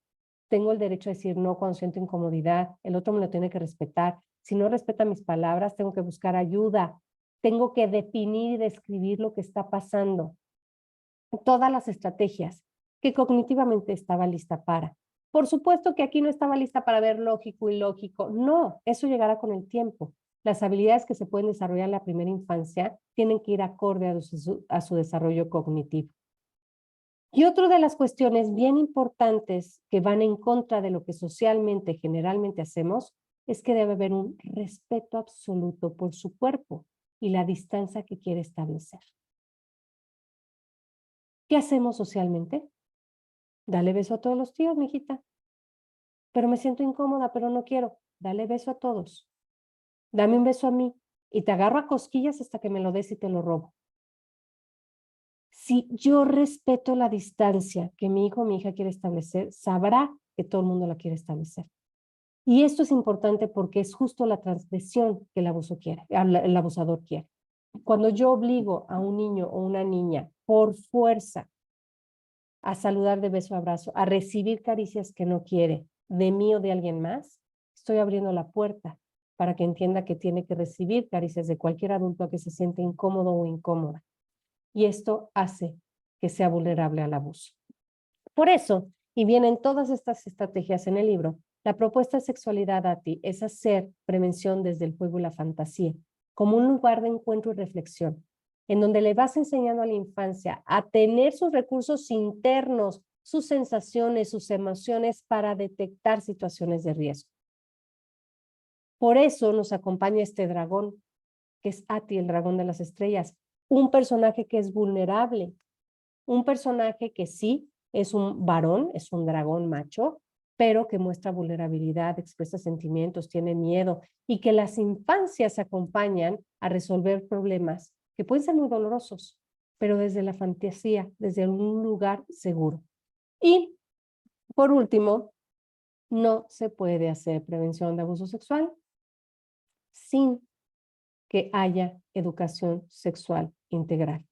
tengo el derecho a decir no cuando siento incomodidad, el otro me lo tiene que respetar. Si no respeta mis palabras, tengo que buscar ayuda, tengo que definir y describir lo que está pasando. Todas las estrategias que cognitivamente estaba lista para. Por supuesto que aquí no estaba lista para ver lógico y lógico. No, eso llegará con el tiempo. Las habilidades que se pueden desarrollar en la primera infancia tienen que ir acorde a su desarrollo cognitivo. Y otra de las cuestiones bien importantes que van en contra de lo que socialmente, generalmente hacemos, es que debe haber un respeto absoluto por su cuerpo y la distancia que quiere establecer. ¿Qué hacemos socialmente? Dale beso a todos los tíos, mijita. Pero me siento incómoda, pero no quiero. Dale beso a todos. Dame un beso a mí y te agarro a cosquillas hasta que me lo des y te lo robo. Si yo respeto la distancia que mi hijo o mi hija quiere establecer, sabrá que todo el mundo la quiere establecer. Y esto es importante porque es justo la transgresión que el abusador quiere. Cuando yo obligo a un niño o una niña por fuerza a saludar de beso a abrazo, a recibir caricias que no quiere de mí o de alguien más, estoy abriendo la puerta para que entienda que tiene que recibir caricias de cualquier adulto que se siente incómodo o incómoda. Y esto hace que sea vulnerable al abuso. Por eso Y vienen todas estas estrategias en el libro. La propuesta de Sexualidad ATI es hacer prevención desde el juego y la fantasía, como un lugar de encuentro y reflexión, en donde le vas enseñando a la infancia a tener sus recursos internos, sus sensaciones, sus emociones para detectar situaciones de riesgo. Por eso nos acompaña este dragón, que es Ati, el dragón de las estrellas, un personaje que es vulnerable, un personaje que sí es un varón, es un dragón macho, pero que muestra vulnerabilidad, expresa sentimientos, tiene miedo y que las infancias acompañan a resolver problemas que pueden ser muy dolorosos, pero desde la fantasía, desde un lugar seguro. Y por último, no se puede hacer prevención de abuso sexual sin que haya educación sexual integral.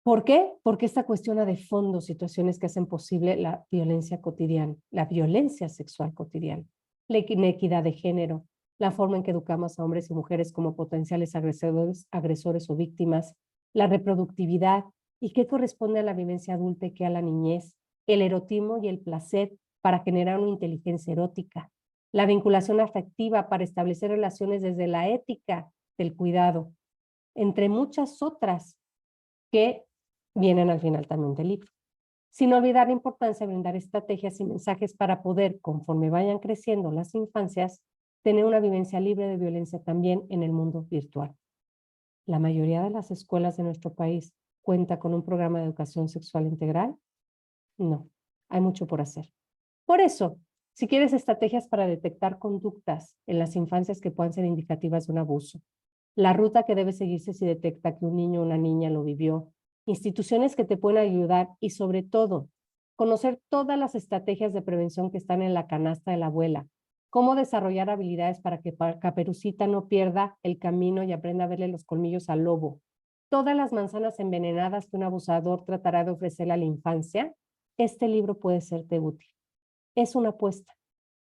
¿Por qué? Porque esta cuestiona de fondo situaciones que hacen posible la violencia cotidiana, la violencia sexual cotidiana, la inequidad de género, la forma en que educamos a hombres y mujeres como potenciales agresores o víctimas, la reproductividad y qué corresponde a la vivencia adulta y qué a la niñez, el erotismo y el placer para generar una inteligencia erótica, la vinculación afectiva para establecer relaciones desde la ética del cuidado, entre muchas otras que vienen al final también del libro. Sin olvidar la importancia de brindar estrategias y mensajes para poder, conforme vayan creciendo las infancias, tener una vivencia libre de violencia también en el mundo virtual. La mayoría de las escuelas de nuestro país cuenta con un programa de educación sexual integral. No, hay mucho por hacer. Por eso, si quieres estrategias para detectar conductas en las infancias que puedan ser indicativas de un abuso, la ruta que debe seguirse si detecta que un niño o una niña lo vivió, instituciones que te pueden ayudar y sobre todo, conocer todas las estrategias de prevención que están en la canasta de la abuela, cómo desarrollar habilidades para que Caperucita no pierda el camino y aprenda a verle los colmillos al lobo, todas las manzanas envenenadas que un abusador tratará de ofrecerle a la infancia, este libro puede serte útil. Es una apuesta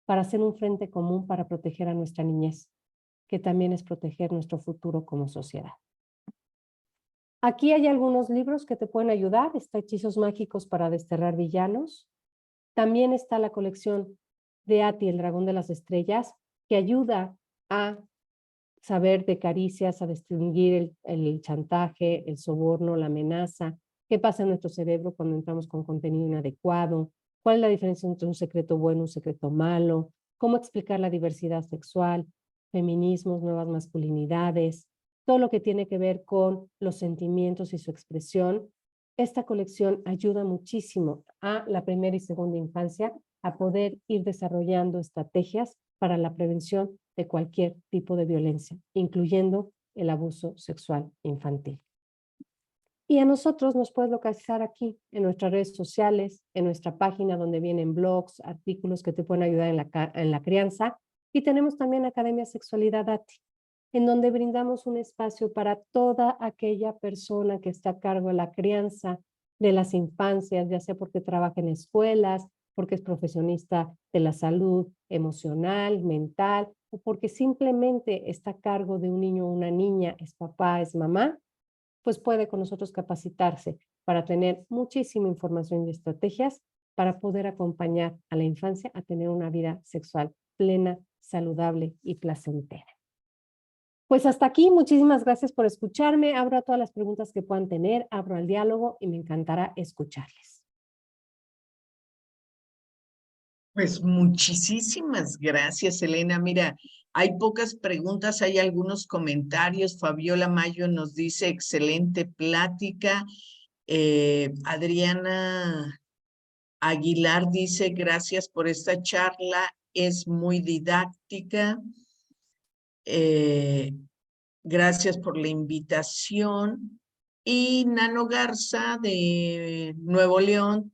para hacer un frente común para proteger a nuestra niñez, que también es proteger nuestro futuro como sociedad. Aquí hay algunos libros que te pueden ayudar. Está Hechizos Mágicos para Desterrar Villanos. También está la colección de Ati, el Dragón de las Estrellas, que ayuda a saber de caricias, a distinguir el chantaje, el soborno, la amenaza, qué pasa en nuestro cerebro cuando entramos con contenido inadecuado, cuál es la diferencia entre un secreto bueno y un secreto malo, cómo explicar la diversidad sexual, feminismos, nuevas masculinidades, todo lo que tiene que ver con los sentimientos y su expresión. Esta colección ayuda muchísimo a la primera y segunda infancia a poder ir desarrollando estrategias para la prevención de cualquier tipo de violencia, incluyendo el abuso sexual infantil. Y a nosotros nos puedes localizar aquí, en nuestras redes sociales, en nuestra página donde vienen blogs, artículos que te pueden ayudar en la crianza. Y tenemos también Academia Sexualidad ATI, en donde brindamos un espacio para toda aquella persona que está a cargo de la crianza de las infancias, ya sea porque trabaja en escuelas, porque es profesionista de la salud emocional, mental, o porque simplemente está a cargo de un niño o una niña, es papá, es mamá, pues puede con nosotros capacitarse para tener muchísima información y estrategias para poder acompañar a la infancia a tener una vida sexual plena, saludable y placentera. Pues hasta aquí, muchísimas gracias por escucharme. Abro a todas las preguntas que puedan tener, abro al diálogo y me encantará escucharles. Pues muchísimas gracias, Elena. Mira, hay pocas preguntas, hay algunos comentarios. Fabiola Mayo nos dice, excelente plática. Adriana Aguilar dice, gracias por esta charla, es muy didáctica. Gracias por la invitación. Y Nano Garza de Nuevo León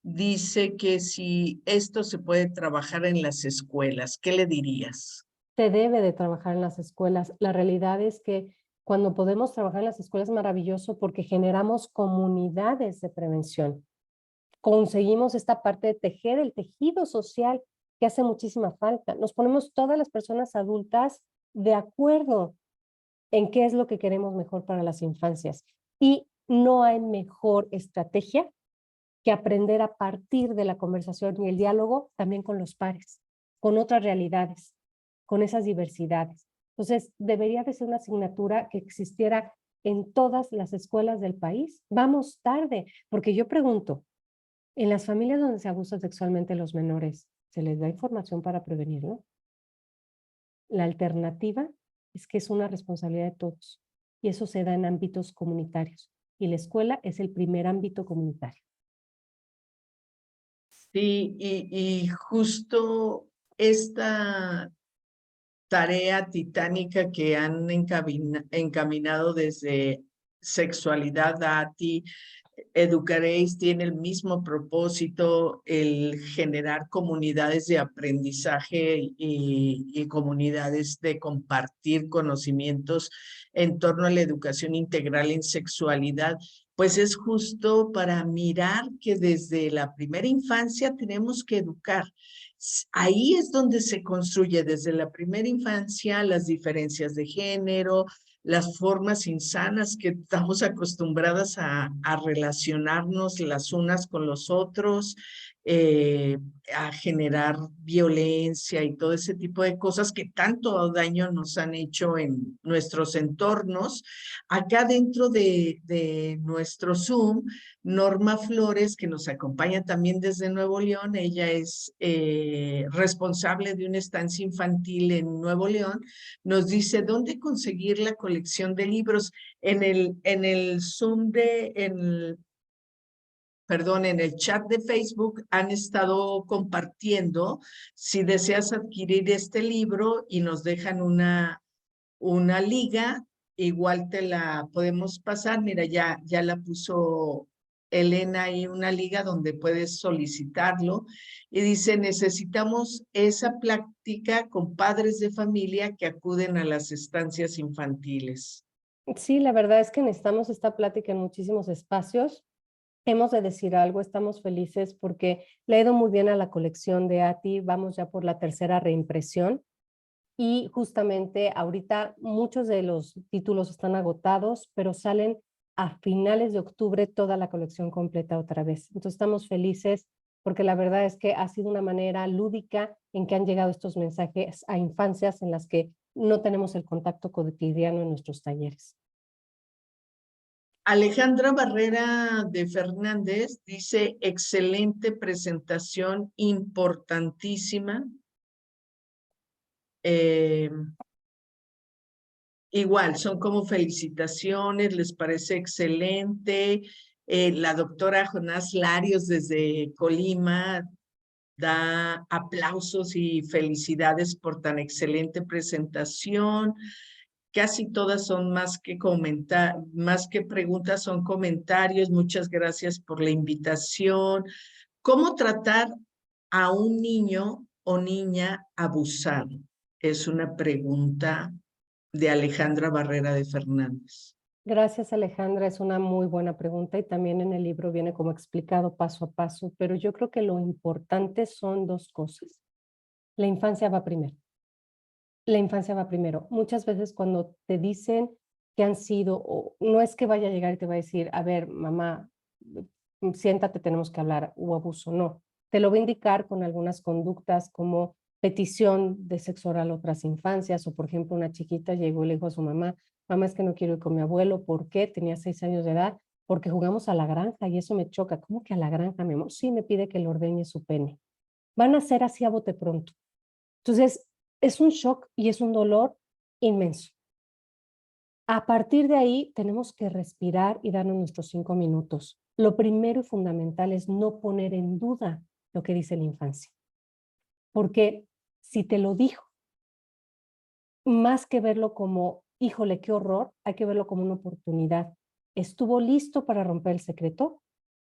dice que si esto se puede trabajar en las escuelas, ¿qué le dirías? Se debe de trabajar en las escuelas. La realidad es que cuando podemos trabajar en las escuelas es maravilloso porque generamos comunidades de prevención. Conseguimos esta parte de tejer el tejido social que hace muchísima falta. Nos ponemos todas las personas adultas de acuerdo en qué es lo que queremos mejor para las infancias. Y no hay mejor estrategia que aprender a partir de la conversación y el diálogo también con los pares, con otras realidades, con esas diversidades. Entonces, debería de ser una asignatura que existiera en todas las escuelas del país. Vamos tarde, porque yo pregunto, en las familias donde se abusan sexualmente los menores, ¿se les da información para prevenirlo? La alternativa es que es una responsabilidad de todos y eso se da en ámbitos comunitarios y la escuela es el primer ámbito comunitario. Sí, y justo esta tarea titánica que han encaminado desde Sexualidad ATI, Educaréis, tiene el mismo propósito, el generar comunidades de aprendizaje y comunidades de compartir conocimientos en torno a la educación integral en sexualidad, pues es justo para mirar que desde la primera infancia tenemos que educar. Ahí es donde se construye desde la primera infancia las diferencias de género, las formas insanas que estamos acostumbradas a relacionarnos las unas con los otros, a generar violencia y todo ese tipo de cosas que tanto daño nos han hecho en nuestros entornos. Acá dentro de nuestro Zoom, Norma Flores, que nos acompaña también desde Nuevo León, ella es responsable de una estancia infantil en Nuevo León, nos dice dónde conseguir la colección de libros. En el Zoom perdón, en el chat de Facebook han estado compartiendo si deseas adquirir este libro y nos dejan una liga, igual te la podemos pasar. Mira, ya la puso Elena ahí, una liga donde puedes solicitarlo. Y dice, necesitamos esa plática con padres de familia que acuden a las estancias infantiles. Sí, la verdad es que necesitamos esta plática en muchísimos espacios. Hemos de decir algo, estamos felices porque le ha ido muy bien a la colección de ATI, vamos ya por la tercera reimpresión y justamente ahorita muchos de los títulos están agotados, pero salen a finales de octubre toda la colección completa otra vez. Entonces estamos felices porque la verdad es que ha sido una manera lúdica en que han llegado estos mensajes a infancias en las que no tenemos el contacto cotidiano en nuestros talleres. Alejandra Barrera de Fernández dice, excelente presentación, importantísima. Igual, son como felicitaciones, les parece excelente. La doctora Jonás Larios desde Colima da aplausos y felicidades por tan excelente presentación. Casi todas son más que más que preguntas, son comentarios. Muchas gracias por la invitación. ¿Cómo tratar a un niño o niña abusado? Es una pregunta de Alejandra Barrera de Fernández. Gracias, Alejandra. Es una muy buena pregunta y también en el libro viene como explicado paso a paso, pero yo creo que lo importante son dos cosas. La infancia va primero. La infancia va primero. Muchas veces cuando te dicen que han sido, o no es que vaya a llegar y te va a decir, a ver, mamá, siéntate, tenemos que hablar, hubo abuso, no. Te lo va a indicar con algunas conductas como petición de sexo oral a otras infancias, o por ejemplo, una chiquita llegó y le dijo a su mamá, mamá, es que no quiero ir con mi abuelo, ¿por qué? Tenía 6 años de edad, porque jugamos a la granja y eso me choca. ¿Cómo que a la granja, mi amor? Sí, me pide que le ordeñe su pene. Van a ser así a bote pronto. Entonces, es un shock y es un dolor inmenso. A partir de ahí, tenemos que respirar y darnos nuestros 5 minutos. Lo primero y fundamental es no poner en duda lo que dice la infancia. Porque si te lo dijo, más que verlo como, híjole, qué horror, hay que verlo como una oportunidad. Estuvo listo para romper el secreto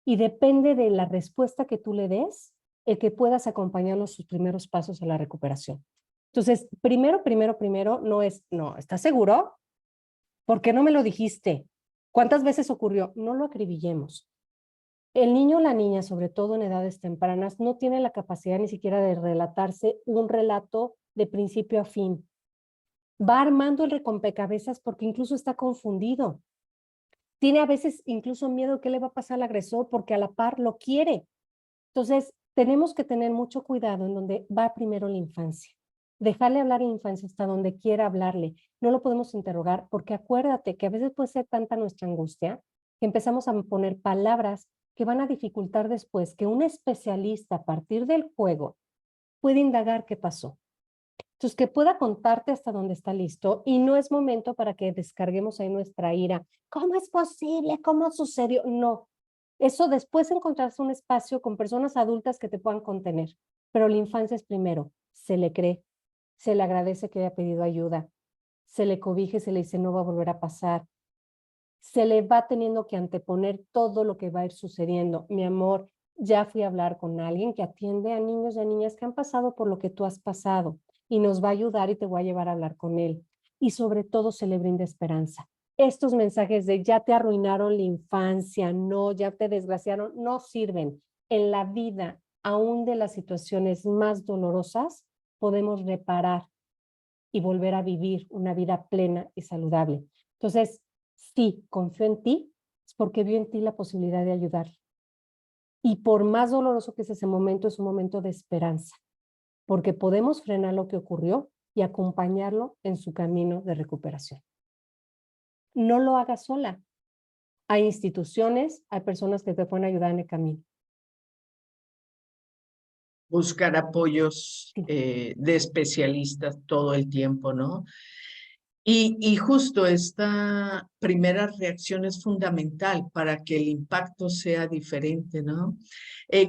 y depende de la respuesta que tú le des, el que puedas acompañarlo sus primeros pasos a la recuperación. Entonces, primero, no es, no, ¿estás seguro? ¿Por qué no me lo dijiste? ¿Cuántas veces ocurrió? No lo acribillemos. El niño o la niña, sobre todo en edades tempranas, no tiene la capacidad ni siquiera de relatarse un relato de principio a fin. Va armando el rompecabezas porque incluso está confundido. Tiene a veces incluso miedo qué le va a pasar al agresor porque a la par lo quiere. Entonces, tenemos que tener mucho cuidado en donde va primero la infancia. Dejarle hablar en la infancia hasta donde quiera hablarle. No lo podemos interrogar porque acuérdate que a veces puede ser tanta nuestra angustia que empezamos a poner palabras que van a dificultar después que un especialista a partir del juego puede indagar qué pasó. Entonces, que pueda contarte hasta donde está listo y no es momento para que descarguemos ahí nuestra ira. ¿Cómo es posible? ¿Cómo sucedió? No. Eso después encontrarse un espacio con personas adultas que te puedan contener. Pero la infancia es primero. Se le cree, se le agradece que haya pedido ayuda, se le cobije, se le dice no va a volver a pasar. Se le va teniendo que anteponer todo lo que va a ir sucediendo. Mi amor, ya fui a hablar con alguien que atiende a niños y a niñas que han pasado por lo que tú has pasado y nos va a ayudar y te voy a llevar a hablar con él. Y sobre todo se le brinda esperanza. Estos mensajes de ya te arruinaron la infancia, no, ya te desgraciaron, no sirven. En la vida, aún de las situaciones más dolorosas, podemos reparar y volver a vivir una vida plena y saludable. Entonces, sí, confío en ti, es porque vio en ti la posibilidad de ayudar. Y por más doloroso que es ese momento, es un momento de esperanza, porque podemos frenar lo que ocurrió y acompañarlo en su camino de recuperación. No lo hagas sola. Hay instituciones, hay personas que te pueden ayudar en el camino. Buscar apoyos Sí. de especialistas todo el tiempo, ¿no? Y justo esta primera reacción es fundamental para que el impacto sea diferente, ¿no?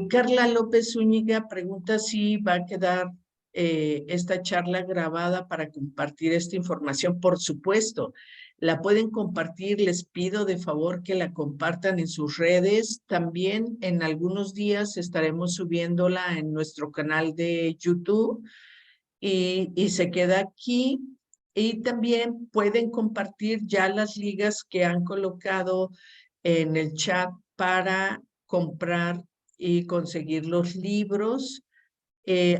Carla López Zúñiga pregunta si va a quedar esta charla grabada para compartir esta información. Por supuesto, la pueden compartir. Les pido de favor que la compartan en sus redes. También en algunos días estaremos subiéndola en nuestro canal de YouTube y se queda aquí. Y también pueden compartir ya las ligas que han colocado en el chat para comprar y conseguir los libros.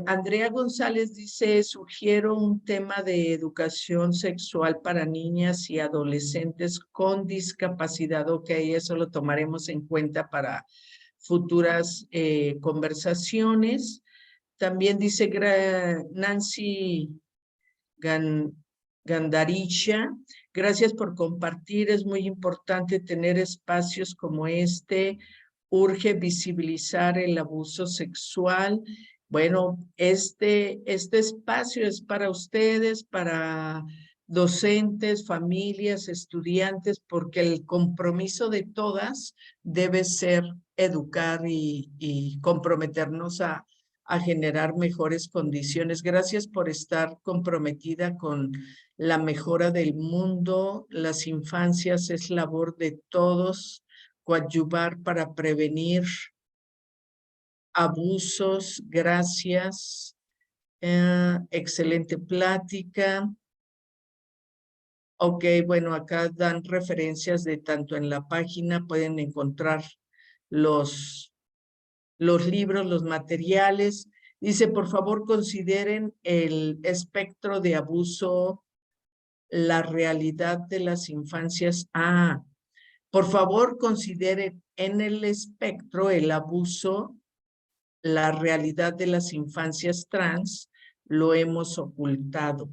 Andrea González dice, sugiero un tema de educación sexual para niñas y adolescentes con discapacidad. Ok, eso lo tomaremos en cuenta para futuras conversaciones. También dice Nancy Gandarisha, gracias por compartir, es muy importante tener espacios como este, urge visibilizar el abuso sexual. Bueno, este espacio es para ustedes, para docentes, familias, estudiantes, porque el compromiso de todas debe ser educar y comprometernos a generar mejores condiciones. Gracias por estar comprometida con la mejora del mundo. Las infancias es labor de todos, coadyuvar para prevenir abusos. Gracias. Excelente plática. Ok, bueno, acá dan referencias de tanto en la página, pueden encontrar los libros, los materiales. Dice, por favor, consideren el espectro de abuso, la realidad de las infancias. Por favor, consideren en el espectro el abuso, la realidad de las infancias trans, lo hemos ocultado.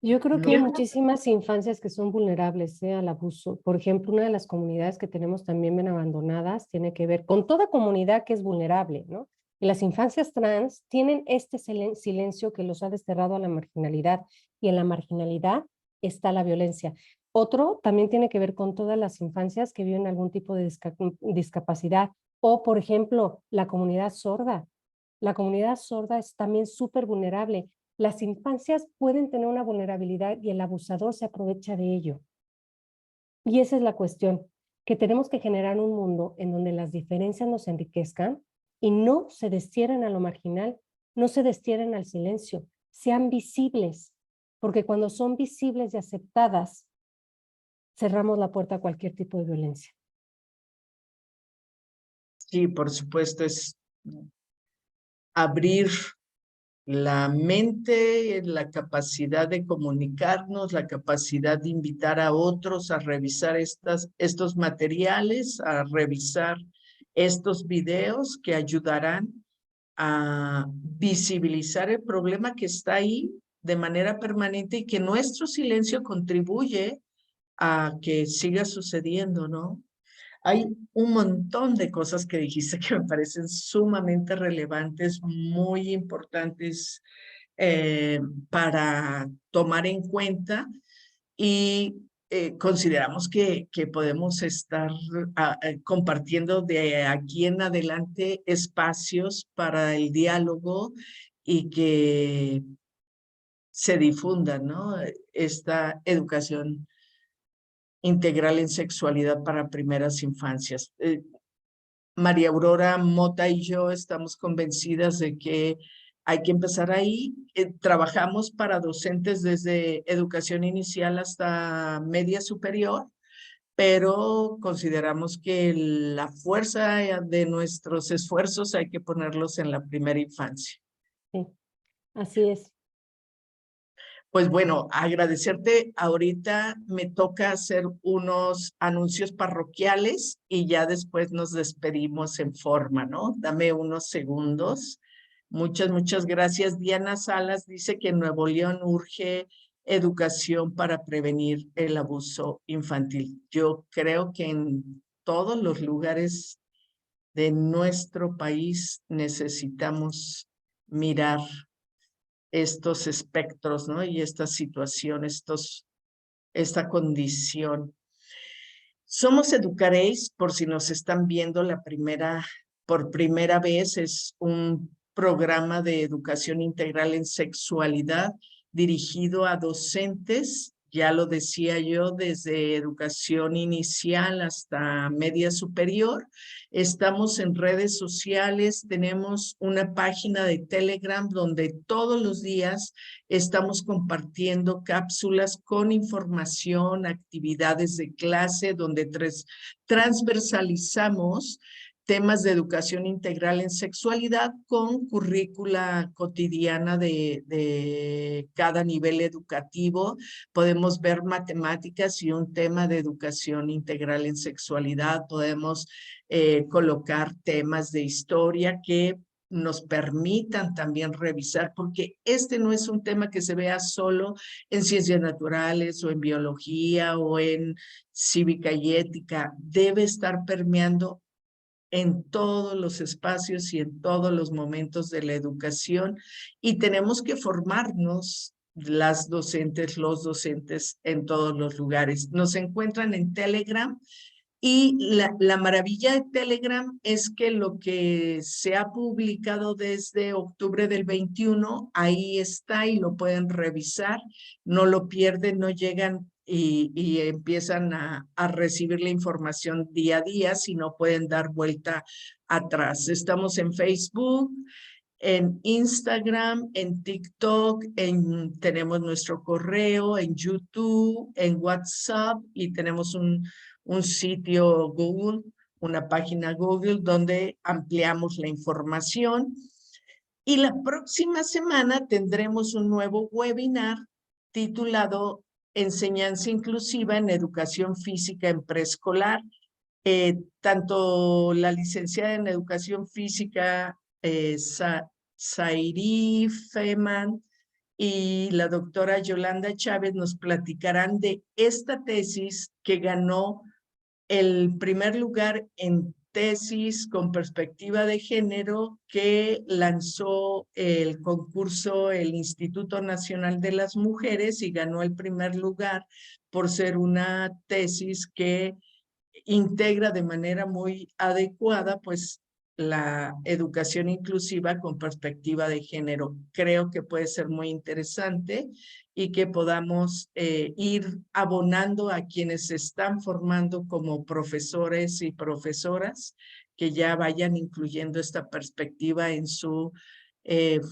Yo creo que hay No, muchísimas infancias que son vulnerables al abuso. Por ejemplo, una de las comunidades que tenemos también bien abandonadas tiene que ver con toda comunidad que es vulnerable, ¿no? Y las infancias trans tienen este silencio que los ha desterrado a la marginalidad y en la marginalidad está la violencia. Otro también tiene que ver con todas las infancias que viven algún tipo de discapacidad o, por ejemplo, la comunidad sorda. La comunidad sorda es también súper vulnerable. Las infancias pueden tener una vulnerabilidad y el abusador se aprovecha de ello. Y esa es la cuestión, que tenemos que generar un mundo en donde las diferencias nos enriquezcan y no se destierren a lo marginal, no se destierren al silencio, sean visibles, porque cuando son visibles y aceptadas, cerramos la puerta a cualquier tipo de violencia. sí, por supuesto, es abrir La mente, la capacidad de comunicarnos, la capacidad de invitar a otros a revisar estos materiales, a revisar estos videos que ayudarán a visibilizar el problema que está ahí de manera permanente y que nuestro silencio contribuye a que siga sucediendo, ¿no? Hay un montón de cosas que dijiste que me parecen sumamente relevantes, muy importantes para tomar en cuenta y consideramos que podemos estar compartiendo de aquí en adelante espacios para el diálogo y que se difunda, ¿no? Esta educación integral en sexualidad para primeras infancias. María Aurora Mota y yo estamos convencidas de que hay que empezar ahí. Trabajamos para docentes desde educación inicial hasta media superior, pero consideramos que la fuerza de nuestros esfuerzos hay que ponerlos en la primera infancia. Sí, así es. Pues bueno, agradecerte. Ahorita me toca hacer unos anuncios parroquiales y ya después nos despedimos en forma, ¿no? Dame unos segundos. Muchas gracias. Diana Salas dice que en Nuevo León urge educación para prevenir el abuso infantil. Yo creo que en todos los lugares de nuestro país necesitamos mirar estos espectros, ¿no? Y esta situación, esta condición. Somos Educaréis, por si nos están viendo por primera vez, es un programa de educación integral en sexualidad dirigido a docentes, ya lo decía yo, desde educación inicial hasta media superior. Estamos en redes sociales, tenemos una página de Telegram donde todos los días estamos compartiendo cápsulas con información, actividades de clase, donde transversalizamos temas de educación integral en sexualidad con currícula cotidiana de cada nivel educativo. Podemos ver matemáticas y un tema de educación integral en sexualidad. Podemos colocar temas de historia que nos permitan también revisar, porque este no es un tema que se vea solo en ciencias naturales o en biología o en cívica y ética. Debe estar permeando en todos los espacios y en todos los momentos de la educación y tenemos que formarnos las docentes, los docentes en todos los lugares. Nos encuentran en Telegram y la maravilla de Telegram es que lo que se ha publicado desde octubre del 21, ahí está y lo pueden revisar, no lo pierden, no llegan y empiezan a recibir la información día a día, sino pueden dar vuelta atrás. Estamos en Facebook, en Instagram, en TikTok, tenemos nuestro correo, en YouTube, en WhatsApp y tenemos un sitio Google, una página Google donde ampliamos la información. Y la próxima semana tendremos un nuevo webinar titulado Enseñanza Inclusiva en Educación Física en Preescolar. Tanto la licenciada en Educación Física, Zairi Feman, y la doctora Yolanda Chávez nos platicarán de esta tesis que ganó el primer lugar en tesis con perspectiva de género que lanzó el concurso el Instituto Nacional de las Mujeres y ganó el primer lugar por ser una tesis que integra de manera muy adecuada, pues, la educación inclusiva con perspectiva de género. Creo que puede ser muy interesante y que podamos ir abonando a quienes se están formando como profesores y profesoras, que ya vayan incluyendo esta perspectiva en su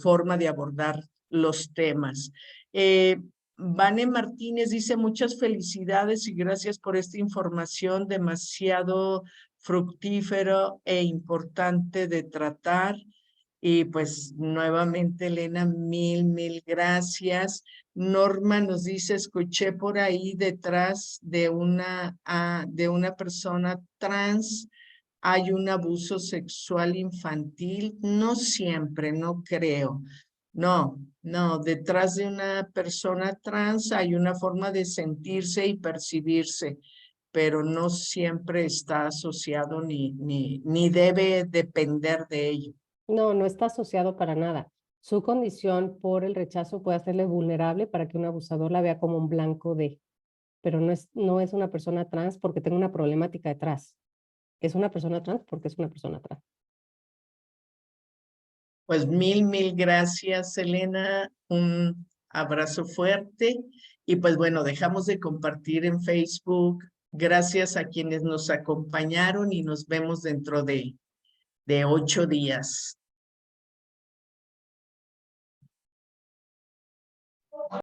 forma de abordar los temas. Vane Martínez dice muchas felicidades y gracias por esta información demasiado fructífero e importante de tratar Y pues nuevamente, Elena, mil gracias. Norma nos dice, escuché por ahí detrás de de una persona trans hay un abuso sexual infantil. No siempre, no creo. No, detrás de una persona trans hay una forma de sentirse y percibirse, pero no siempre está asociado ni debe depender de ello. No, no está asociado para nada. Su condición por el rechazo puede hacerle vulnerable para que un abusador la vea como un blanco de, pero no es una persona trans porque tenga una problemática detrás. Es una persona trans porque es una persona trans. Pues mil gracias, Elena. Un abrazo fuerte. Y pues bueno, dejamos de compartir en Facebook. Gracias a quienes nos acompañaron y nos vemos dentro de 8 días.